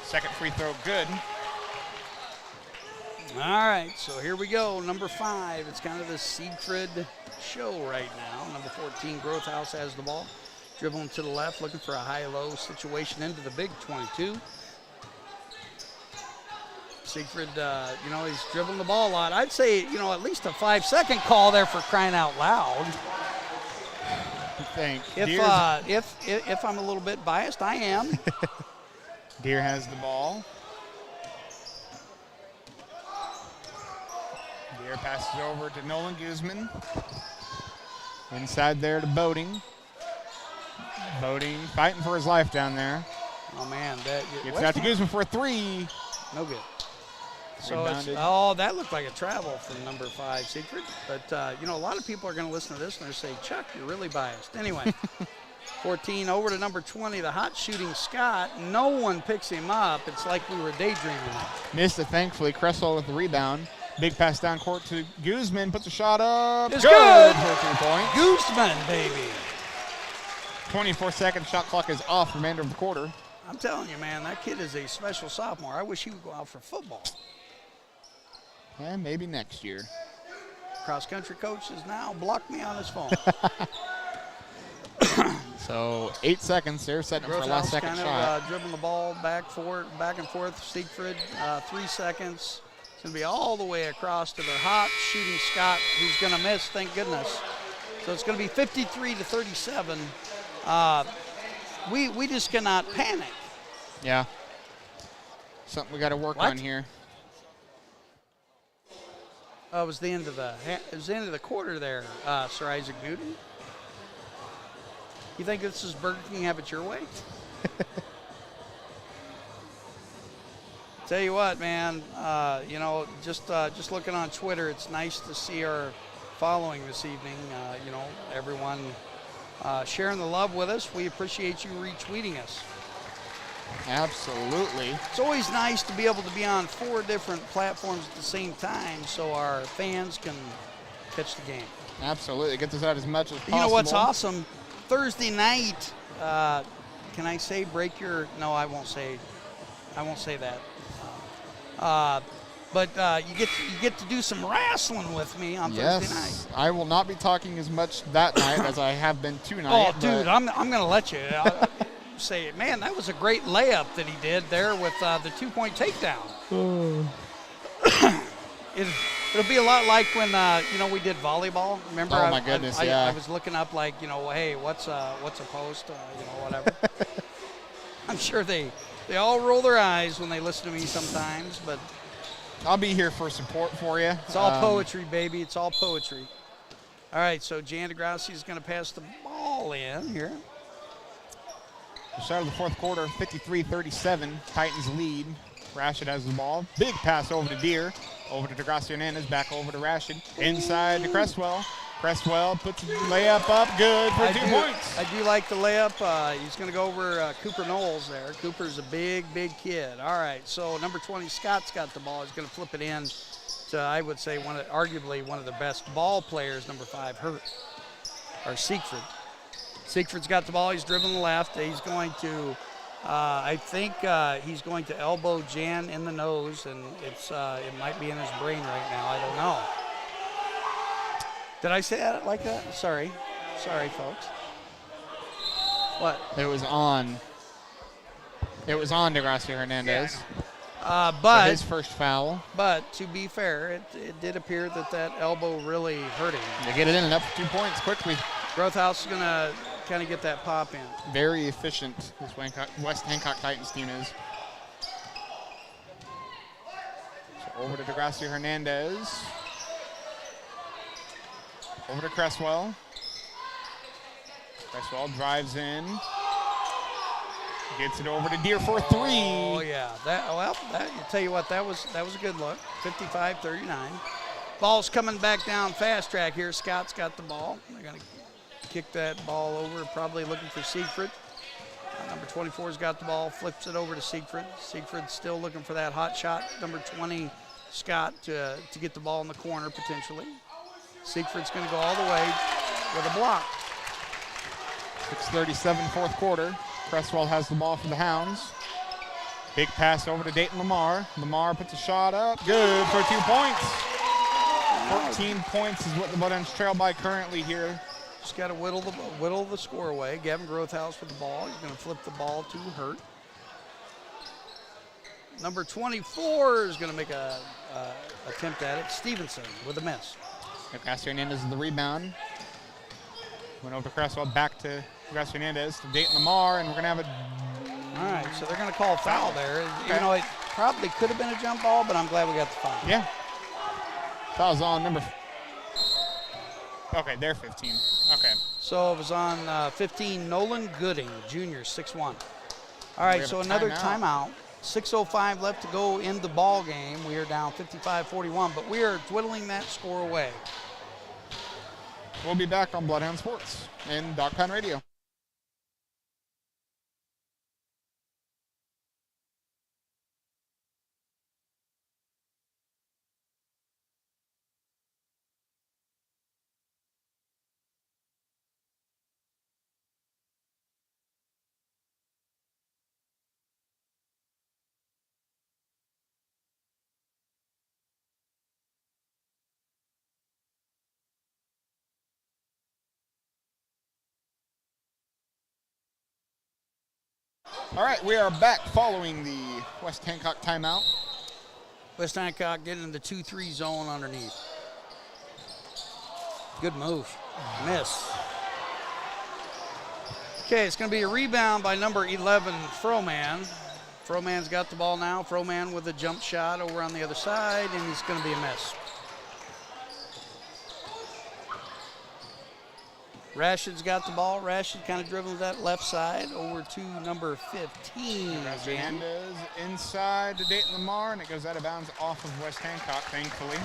Second free throw good. All right, so here we go. Number 5. It's kind of the Siegfried show right now. Number 14, Growth House has the ball. Dribbling to the left, looking for a high-low situation into the big 22. Siegfried, he's dribbling the ball a lot. I'd say, at least a 5-second call there for crying out loud. If I'm a little bit biased, I am. Deere has the ball. Deere passes over to Nolan Guzman. Inside there to Boating. Boating fighting for his life down there. Oh, man. Gets out to Guzman for a 3. No good. So that looked like a travel from number 5, Siegfried. But, a lot of people are going to listen to this and they're saying, Chuck, you're really biased. Anyway, 14 over to number 20, the hot shooting Scott. No one picks him up. It's like we were daydreaming. Missed it, thankfully. Cresswell with the rebound. Big pass down court to Guzman. Puts a shot up. It's good. For 3 points. Guzman, baby. 24-second shot clock is off. Remainder of the quarter. I'm telling you, man, that kid is a special sophomore. I wish he would go out for football. Yeah, maybe next year. Cross-country coach has now blocked me on his phone. So 8 seconds there, setting up for a last second shot. Dribbling the ball back and forth. Siegfried, 3 seconds. It's going to be all the way across to the hot shooting Scott, who's going to miss, thank goodness. So it's going to be 53-37. We just cannot panic. Yeah. Something we got to work on here. It was the end of the quarter there, Sir Isaac Newton. You think this is Burger King, have it your way? Tell you what, man, just looking on Twitter, it's nice to see our following this evening. Everyone sharing the love with us. We appreciate you retweeting us. Absolutely. It's always nice to be able to be on 4 different platforms at the same time so our fans can catch the game. Absolutely. Get this out as much as possible. You know what's awesome? Thursday night, can I say break your – no, I won't say that. But you get to do some wrestling with me on Thursday night. Yes, I will not be talking as much that night as I have been tonight. Oh, dude, I'm going to let you say, man, that was a great layup that he did there with the 2-point takedown. It'll be a lot like when we did volleyball. Remember? Oh my goodness, yeah. I was looking up like, hey, what's a post? Whatever. I'm sure they all roll their eyes when they listen to me sometimes, but I'll be here for support for you. It's all poetry, baby. It's all poetry. All right, so Jan DeGrassi is going to pass the ball in here. The start of the fourth quarter, 53-37. Titans lead. Rashid has the ball. Big pass over to Deere. Over to DeGracia Hernandez, back over to Rashid. Inside to Cresswell. Cresswell puts a layup up, good for 2 points. I do like the layup. He's going to go over Cooper Knowles there. Cooper's a big kid. All right, so number 20, Scott's got the ball. He's going to flip it in to, I would say, arguably one of the best ball players, number 5, Siegfried. Siegfried's got the ball. He's dribbling left. He's going to, I think he's going to elbow Jan in the nose, and it might be in his brain right now. I don't know. Did I say that like that? Sorry, folks. What? It was on DeGracia Hernandez. But his first foul. But to be fair, it did appear that elbow really hurt him. They get it in and up for 2 points quickly. Growth House is going to kind of get that pop in. Very efficient, this West Hancock Titans team is. So over to DeGracia Hernandez. Over to Cresswell. Cresswell drives in. Gets it over to Deere for 3. Oh yeah, I tell you what, that was a good look. 55-39. Ball's coming back down fast track here. Scott's got the ball. They're gonna kick that ball over, probably looking for Siegfried. Number 24's got the ball, flips it over to Siegfried. Siegfried's still looking for that hot shot. Number 20, Scott, to get the ball in the corner potentially. Siegfried's going to go all the way with a block. 6:37 fourth quarter. Cresswell has the ball for the Hounds. Big pass over to Dayton Lamar. Lamar puts a shot up. Good for 2 points. 14 points is what the Bloodhounds trail by currently here. Just got to whittle the score away. Gavin Growthhouse with the ball. He's going to flip the ball to Hurt. Number 24 is going to make a attempt at it. Stevenson with a miss. DeGracia Hernandez is the rebound. Went over to Cresswell, back to DeGracia Hernandez to Dayton Lamar, and we're going to have a... All right, so they're going to call a foul there. Even though it probably could have been a jump ball, but I'm glad we got the foul. Yeah. Foul's on number... Okay, they're 15. Okay. So it was on 15, Nolan Gooding, junior, 6'1". All right, so another timeout. 6:05 left to go in the ball game. We are down 55-41, but we are dwindling that score away. We'll be back on Bloodhound Sports and Dog Pound Radio. All right, we are back following the West Hancock timeout. West Hancock getting in the 2-3 zone underneath. Good move. Miss. Okay, it's going to be a rebound by number 11, Froman. Froman's got the ball now. Froman with a jump shot over on the other side, and it's going to be a miss. Rashid's got the ball. Rashid kind of dribbling that left side over to number 15. Hernandez inside to Dayton Lamar, and it goes out of bounds off of West Hancock, thankfully.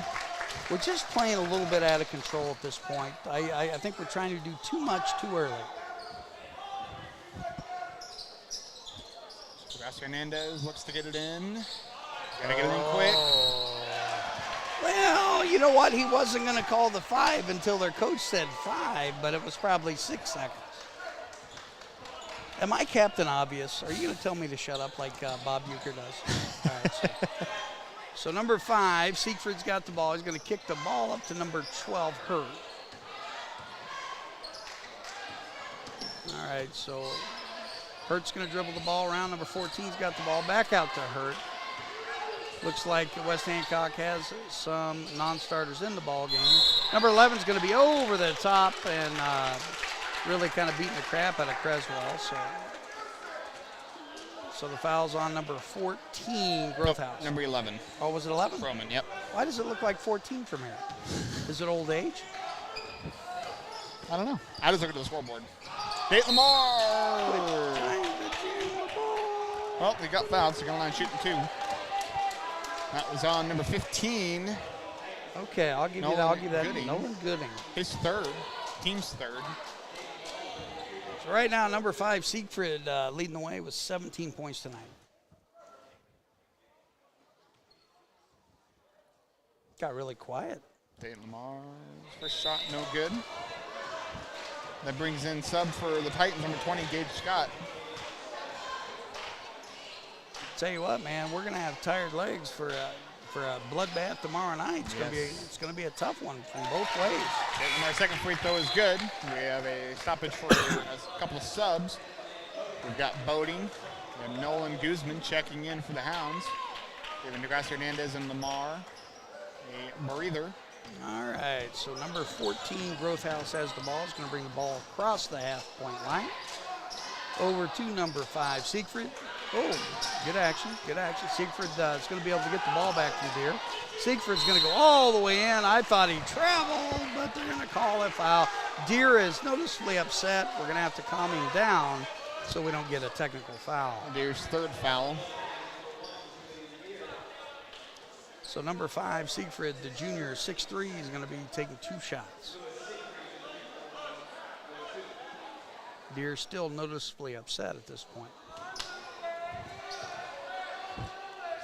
We're just playing a little bit out of control at this point. I think we're trying to do too much too early. Hernandez looks to get it in. Got to get it in quick. Well, you know what? He wasn't going to call the 5 until their coach said 5, but it was probably 6 seconds. Am I Captain Obvious? Are you going to tell me to shut up like Bob Uecker does? All right, so number 5, Siegfried's got the ball. He's going to kick the ball up to number 12, Hurt. All right, so Hurt's going to dribble the ball around. Number 14's got the ball back out to Hurt. Looks like West Hancock has some non-starters in the ball game. Number 11's going to be over the top and really kind of beating the crap out of Creswell. So the foul's on number 14, Growthhouse. Number 11. Oh, was it 11? Roman, yep. Why does it look like 14 from here? Is it old age? I don't know. I just look at the scoreboard. Dayton Lamar! Well, he got fouled, so he's going to line shooting 2. That was on number 15. Okay, I'll give you that. Gooding. Nolan Gooding. His third. Team's third. So right now, number 5, Siegfried, leading the way with 17 points tonight. Got really quiet. Dayton Lamar's first shot, no good. That brings in sub for the Titans, number 20, Gage Scott. Tell you what, man, we're gonna have tired legs for a bloodbath tomorrow night. It's gonna be a tough one from both ways. Dayton Lamar's second free throw is good. We have a stoppage for a couple of subs. We've got Boating and Nolan Guzman checking in for the Hounds. We have Degrasse Hernandez and Lamar. A breather. All right, so number 14, Growth House has the ball. He's going to bring the ball across the half-point line. Over to number 5, Siegfried. Oh, good action, good action. Siegfried is going to be able to get the ball back through there. Siegfried's going to go all the way in. I thought he traveled, but they're going to call a foul. Deere is noticeably upset. We're going to have to calm him down so we don't get a technical foul. Deere's third foul. So number 5, Siegfried, the junior, 6'3", is going to be taking 2 shots. Deere still noticeably upset at this point.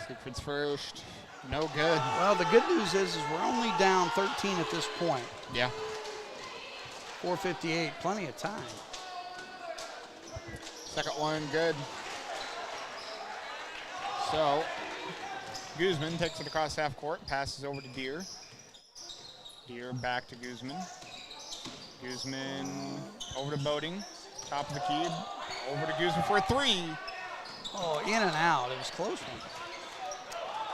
Siegfried's first, no good. Well, the good news is we're only down 13 at this point. Yeah. 4:58, plenty of time. Second one, good. So, Guzman takes it across half court, passes over to Deere. Deere back to Guzman. Guzman over to Boating, top of the key, over to Guzman for a 3. Oh, in and out. It was a close one.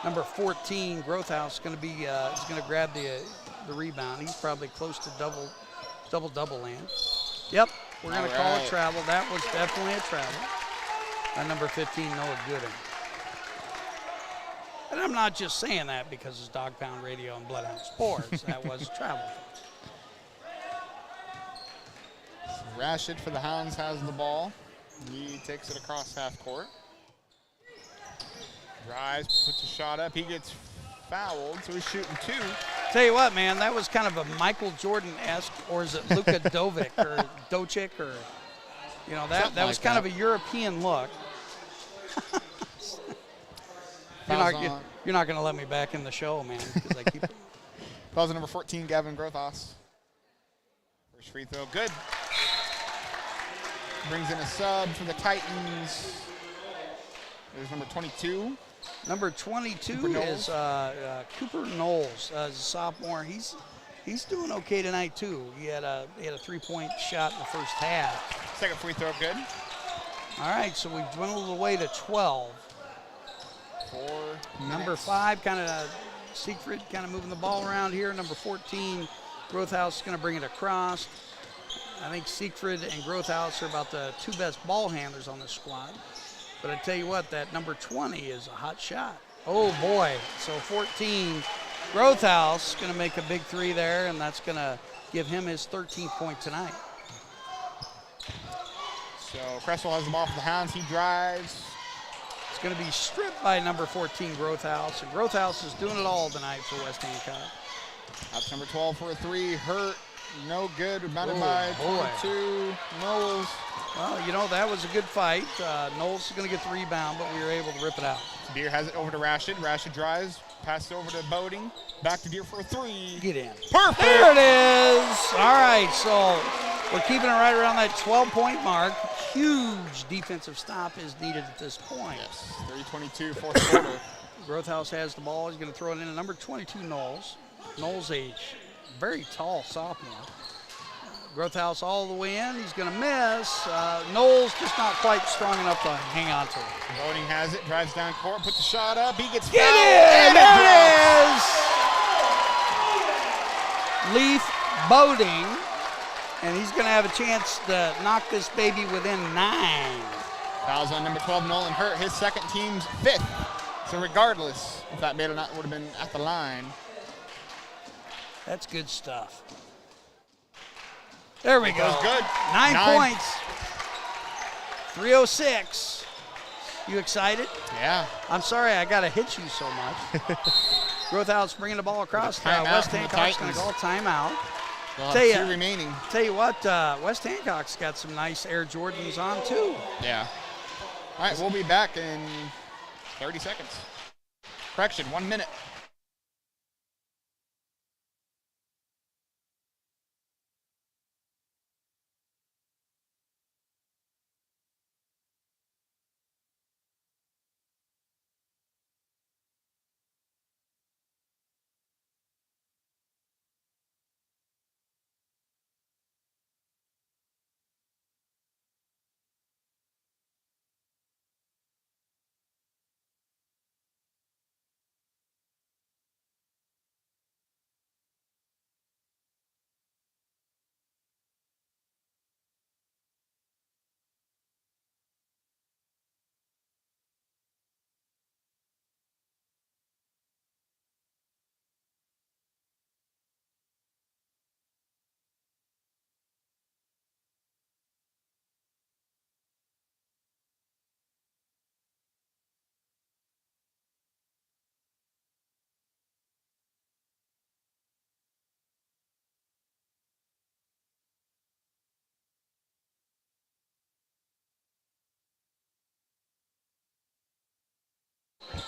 Number 14, Growth House, going to be is going to grab the rebound. He's probably close to double land. Yep, we're going to call it travel. That was definitely a travel. And number 15, Noah Gooding. And I'm not just saying that because it's Dog Pound Radio and Bloodhound Sports. That was travel. Rashid for the Hounds has the ball. He takes it across half court. Drives, puts a shot up. He gets fouled, so he's shooting 2. Tell you what, man, that was kind of a Michael Jordan-esque, or is it Luka Dovic or Doncic, or, you know, that was kind of a European look. You're not going to let me back in the show, man, because I keep. Fouls on number 14, Gavin Grothos. First free throw, good. Brings in a sub for the Titans. There's number 22. Number 22 is Cooper Knowles, as a sophomore. He's doing okay tonight too. He had a 3-point shot in the first half. Second free throw, good. All right, so we've dwindled away to 12. 4 Number 5, kind of Siegfried, kind of moving the ball around here. Number 14, Growth House is going to bring it across. I think Siegfried and Growth House are about the 2 best ball handlers on this squad. But I tell you what, that number 20 is a hot shot. Oh boy, so 14, Growth House going to make a big 3 there, and that's going to give him his 13th point tonight. So Cresswell has the ball for the Hounds. He drives. It's going to be stripped by number 14, Growth House. And Growth House is doing it all tonight for West Hancock. That's number 12 for a 3. Hurt. No good. Rebounded by 22. Knowles. Well, you know, that was a good fight. Knowles is going to get the rebound, but we were able to rip it out. Deere has it over to Rashid. Rashid drives. Passes over to Boating. Back to Deere for a 3. Get in. Perfect. There it is. All right, so we're keeping it right around that 12-point mark. Huge defensive stop is needed at this point. Yes, 30-22, fourth quarter. Growth House has the ball. He's going to throw it in to number 22, Knowles. Knowles, a very tall sophomore. Growth House all the way in. He's going to miss. Knowles just not quite strong enough to hang on to it. Boating has it, drives down court, puts a shot up. He gets Get fouled. in! There it is! Leaf Boating. And he's going to have a chance to knock this baby within 9. Fouls on number 12, Nolan Hurt, his second team's 5th. So regardless if that made or not, would have been at the line. That's good stuff. There we go. That was good. 9 points. 3:06. You excited? Yeah. I'm sorry I got to hit you so much. Growth House bringing the ball across. Timeout West from the Hancock's going to Titans. call timeout. They'll Tell have ya- 2 remaining. Tell you what, West Hancock's got some nice Air Jordans on too. Yeah. All right, we'll be back in 30 seconds. Correction, 1 minute.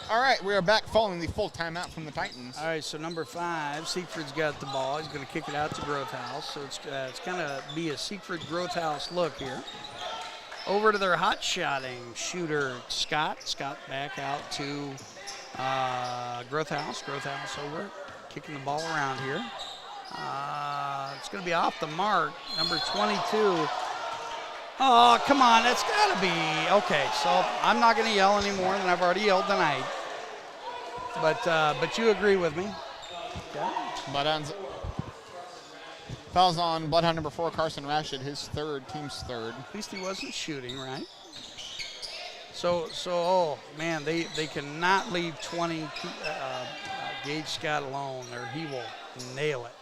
All right, we are back following the full timeout from the Titans. All right, so number 5, Seaford's got the ball. He's going to kick it out to Growth House. So it's going to be a Seaford Growth House look here. Over to their hot-shotting shooter, Scott. Scott back out to Growth House. Growth House over, kicking the ball around here. It's going to be off the mark, number 22. Oh, come on, that's got to be. Okay, so I'm not going to yell any more than I've already yelled tonight. But you agree with me. Okay. Bloodhounds. Fouls on Bloodhound number 4, Carson Rashid, his third, team's third. At least he wasn't shooting, right? So oh, man, they cannot leave 20 Gage Scott alone, or he will nail it.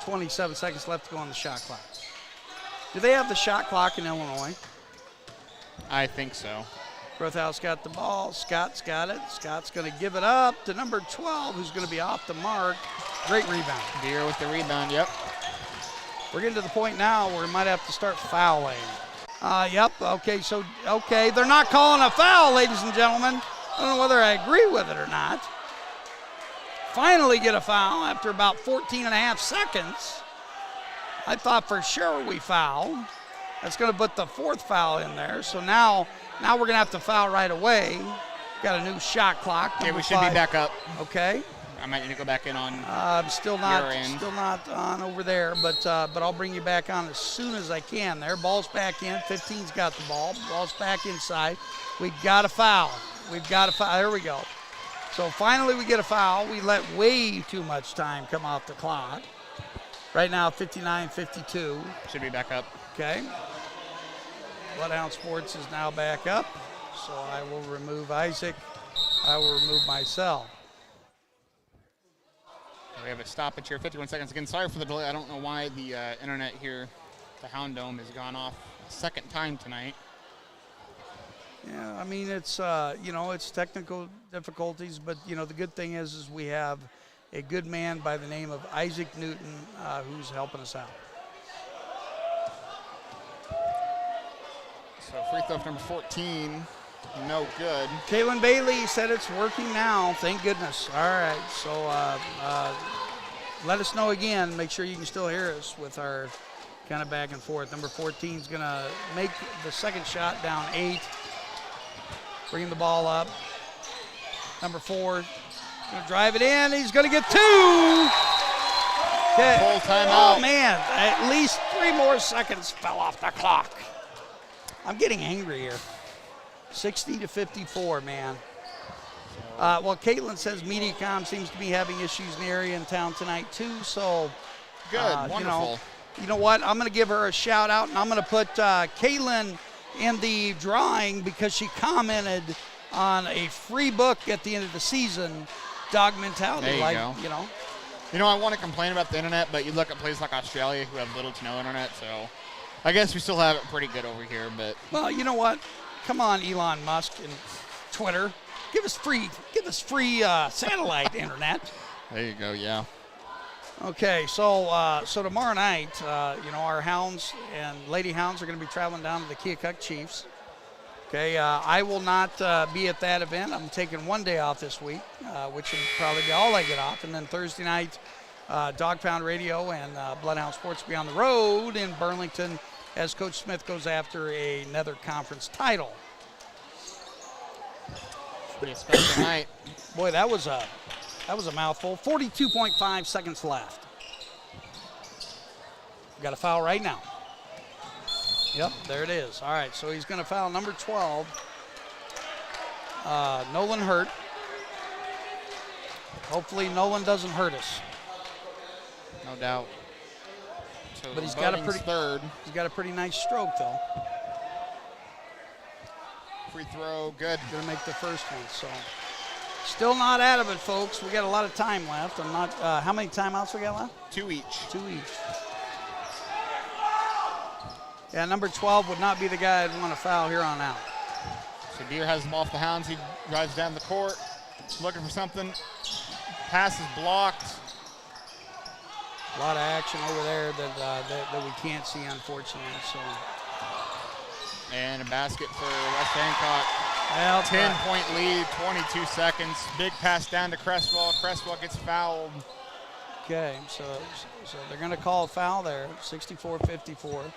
27 seconds left to go on the shot clock. Do they have the shot clock in Illinois? I think so. Growth House got the ball. Scott's got it. Scott's going to give it up to number 12, who's going to be off the mark. Great rebound. Deere with the rebound, yep. We're getting to the point now where we might have to start fouling. Yep, okay, they're not calling a foul, ladies and gentlemen. I don't know whether I agree with it or not. Finally get a foul after about 14 and a half seconds. I thought for sure we fouled. That's going to put the 4th foul in there. So now we're going to have to foul right away. Got a new shot clock. Yeah, number we should 5. be back up. Okay. I might need to go back in on I'm still not your end. on over there, but I'll bring you back on as soon as I can. There, ball's back in. 15's got the ball. Ball's back inside. We've got a foul. There we go. So finally we get a foul. We let way too much time come off the clock. Right now, 59-52. Should be back up. Okay. Bloodhound Sports is now back up. So I will remove Isaac. I will remove myself. We have a stoppage here, 51 seconds. Again, sorry for the delay. I don't know why the internet here, the Hound Dome, has gone off a second time tonight. Yeah, I mean, it's technical difficulties, but, the good thing is we have a good man by the name of Isaac Newton who's helping us out. So free throw number 14, no good. Kaylin Bailey said it's working now. Thank goodness. All right, so let us know again. Make sure you can still hear us with our kind of back and forth. Number 14 is going to make the second shot down 8. Bringing the ball up. Number 4 going to drive it in. He's going to get 2. Okay. Full timeout. Oh, man. At least 3 more seconds fell off the clock. I'm getting angry here. 60-54, man. Well, Caitlin says MediaCom seems to be having issues in the area in town tonight, too. So, Good, wonderful. You know what? I'm going to give her a shout out, and I'm going to put Caitlin in the drawing because she commented on a free book at the end of the season, Dog Mentality. There you go. You know. I want to complain about the internet, but you look at places like Australia who have little to no internet, so I guess we still have it pretty good over here. But Well, you know what? come on, Elon Musk and Twitter. Give us free satellite internet. There you go, yeah. Okay, so tomorrow night, our Hounds and Lady Hounds are going to be traveling down to the Keokuk Chiefs. Okay, I will not be at that event. I'm taking one day off this week, which will probably be all I get off. And then Thursday night, Dog Pound Radio and Bloodhound Sports will be on the road in Burlington as Coach Smith goes after another conference title. Pretty special night. Boy, that was a mouthful. 42.5 seconds left. Got a foul right now. Yep, there it is. All right, so he's going to foul number 12. Nolan Hurt. Hopefully Nolan doesn't hurt us. No doubt. So But he's got a pretty nice stroke though. Free throw, good. Going to make the first one. So still not out of it, folks. We got a lot of time left. I'm not. How many timeouts we got left? 2 each. 2 each. Yeah, number 12 would not be the guy I'd want to foul here on out. So Deere has them off the Hounds. He drives down the court, looking for something. Pass is blocked. A lot of action over there that we can't see, unfortunately. So. And a basket for West Hancock. Well, 10-point lead, 22 seconds. Big pass down to Cresswell. Cresswell gets fouled. Okay, so they're going to call a foul there, 64-54.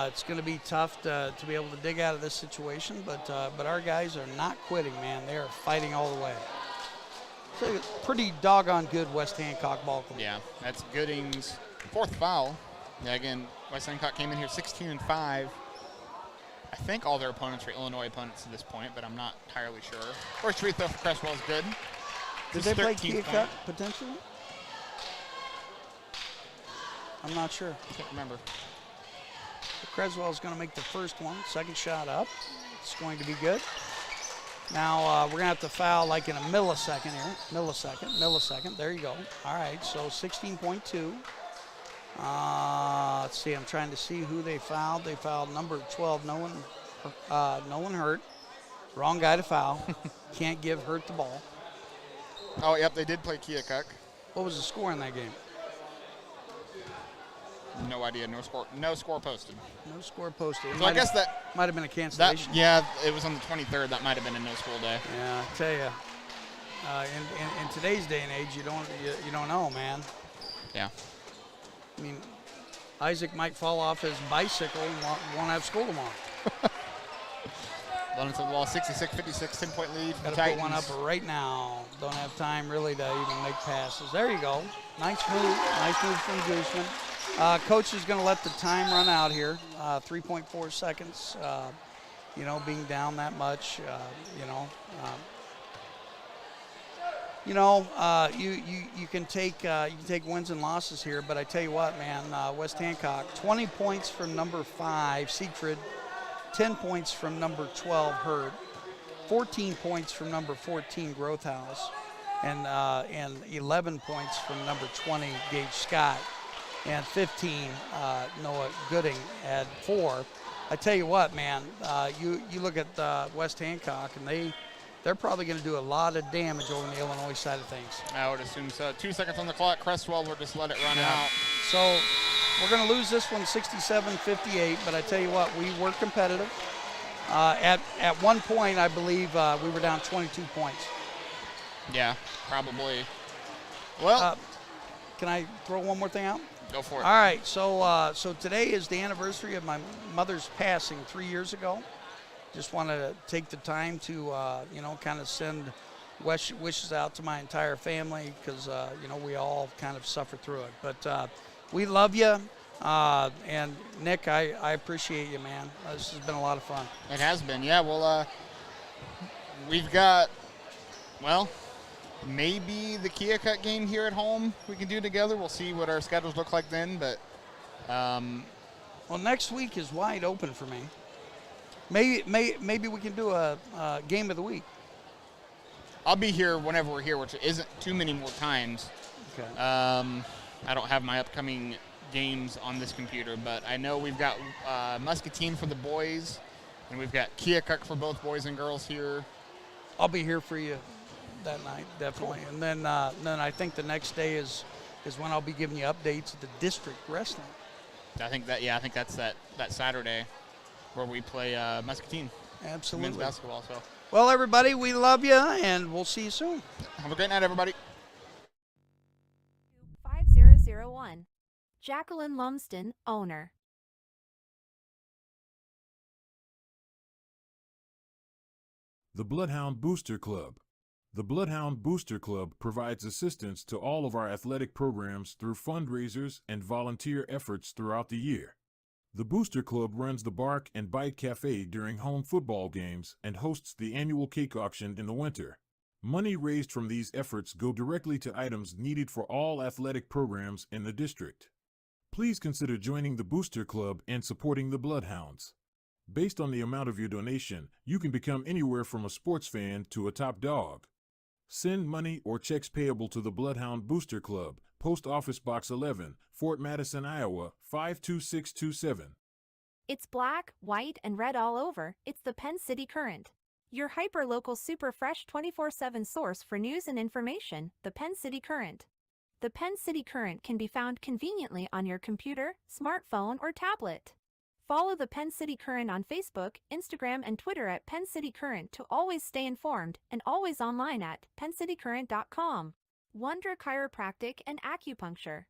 It's going to be tough to be able to dig out of this situation, but our guys are not quitting, man. They are fighting all the way. It's a pretty doggone good West Hancock ball club. Yeah, that's Gooding's 4th foul. Yeah, again, West Hancock came in here 16-5. I think all their opponents are Illinois opponents at this point, but I'm not entirely sure. First free throw for Cresswell is good. Did they play Keokuk potentially? I'm not sure. I can't remember. Creswell's going to make the first one. Second shot up. It's going to be good. Now we're going to have to foul like in a millisecond here. Millisecond. There you go. All right, so 16.2. Let's see. I'm trying to see who they fouled. They fouled number 12, Nolan Hurt. Wrong guy to foul. Can't give Hurt the ball. Oh, yep, they did play Keokuk. What was the score in that game? No idea. No score posted. No score posted. So I guess that might have been a cancellation. It was on the 23rd. That might have been a no-school day. Yeah, I tell you, in today's day and age, you don't know, man. Yeah. I mean, Isaac might fall off his bicycle and won't have school tomorrow. London to the wall, 66-56, 10-point lead. Got to put one up right now. Don't have time really to even make passes. There you go. Nice move from Gooseman. Coach is going to let the time run out here. 3.4 seconds. Being down that much. You can take wins and losses here, but I tell you what, man, West Hancock, 20 points from number 5, Siegfried, 10 points from number 12, Hurd, 14 points from number 14, Growth House, and 11 points from number 20, Gage Scott, and 15, Noah Gooding at 4. I tell you what, man, you look at West Hancock, and they're probably going to do a lot of damage over on the Illinois side of things. I would assume so. 2 seconds on the clock. Cresswell will just let it run out. So we're going to lose this one 67-58, but I tell you what, we were competitive. At one point, I believe we were down 22 points. Yeah, probably. Well, can I throw one more thing out? Go for it. All right, so today is the anniversary of my mother's passing 3 years ago. Just want to take the time to, kind of send wishes out to my entire family because, we all kind of suffer through it. But we love you. And, Nick, I appreciate you, man. This has been a lot of fun. It has been, yeah. Well, we've got, maybe the Keokuk game here at home we can do together. We'll see what our schedules look like then. But, well, next week is wide open for me. Maybe we can do a game of the week. I'll be here whenever we're here, which isn't too many more times. Okay. I don't have my upcoming games on this computer, but I know we've got Muscatine for the boys And we've got Kia Cook for both boys and girls here. I'll be here for you that night, definitely. Cool. And then I think the next day is when I'll be giving you updates of the district wrestling. I think that's that Saturday where we play Muscatine. Absolutely. Men's basketball. So Well, everybody, we love you, and we'll see you soon. have a great night, everybody. 5001. Jacqueline Lumsden, owner. The Bloodhound Booster Club. The Bloodhound Booster Club provides assistance to all of our athletic programs through fundraisers and volunteer efforts throughout the year. The Booster Club runs the Bark and Bite Cafe during home football games and hosts the annual cake auction in the winter. Money raised from these efforts go directly to items needed for all athletic programs in the district. Please consider joining the Booster Club and supporting the Bloodhounds. Based on the amount of your donation, you can become anywhere from a sports fan to a top dog. Send money or checks payable to the Bloodhound Booster Club, Post Office Box 11, Fort Madison, Iowa, 52627. It's black, white, and red all over. It's the Penn City Current. Your hyper-local super fresh 24/7 source for news and information, the Penn City Current. The Penn City Current can be found conveniently on your computer, smartphone, or tablet. Follow the Penn City Current on Facebook, Instagram, and Twitter at Penn City Current to always stay informed, and always online at penncitycurrent.com. Wondra Chiropractic and Acupuncture.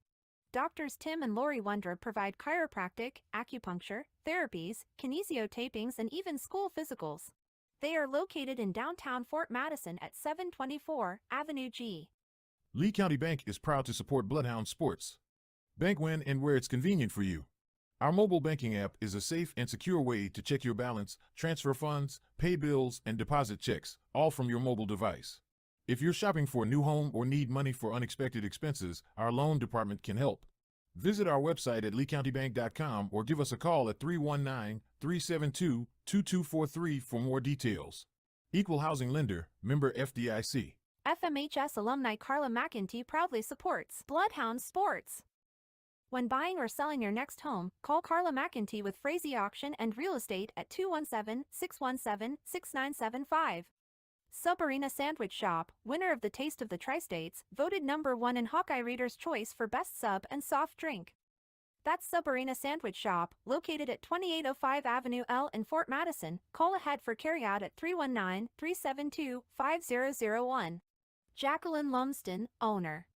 Doctors Tim and Lori Wondra provide chiropractic, acupuncture, therapies, kinesiotapings, and even school physicals. They are located in downtown Fort Madison at 724 Avenue G. Lee County Bank is proud to support Bloodhound sports. Bank when and where it's convenient for you. Our mobile banking app is a safe and secure way to check your balance, transfer funds, pay bills, and deposit checks, all from your mobile device. If you're shopping for a new home or need money for unexpected expenses, our loan department can help. Visit our website at leecountybank.com or give us a call at 319-372-2243 for more details. Equal Housing Lender, member FDIC. FMHS alumni Carla McEntee proudly supports Bloodhound Sports. When buying or selling your next home, call Carla McEntee with Fraise Auction and Real Estate at 217-617-6975. Sub Arena Sandwich Shop, winner of the Taste of the Tri-States, voted #1 in Hawkeye Reader's Choice for Best Sub and Soft Drink. That's Sub Arena Sandwich Shop, located at 2805 Avenue L in Fort Madison. Call ahead for carryout at 319-372-5001. Jacqueline Lumsden, owner.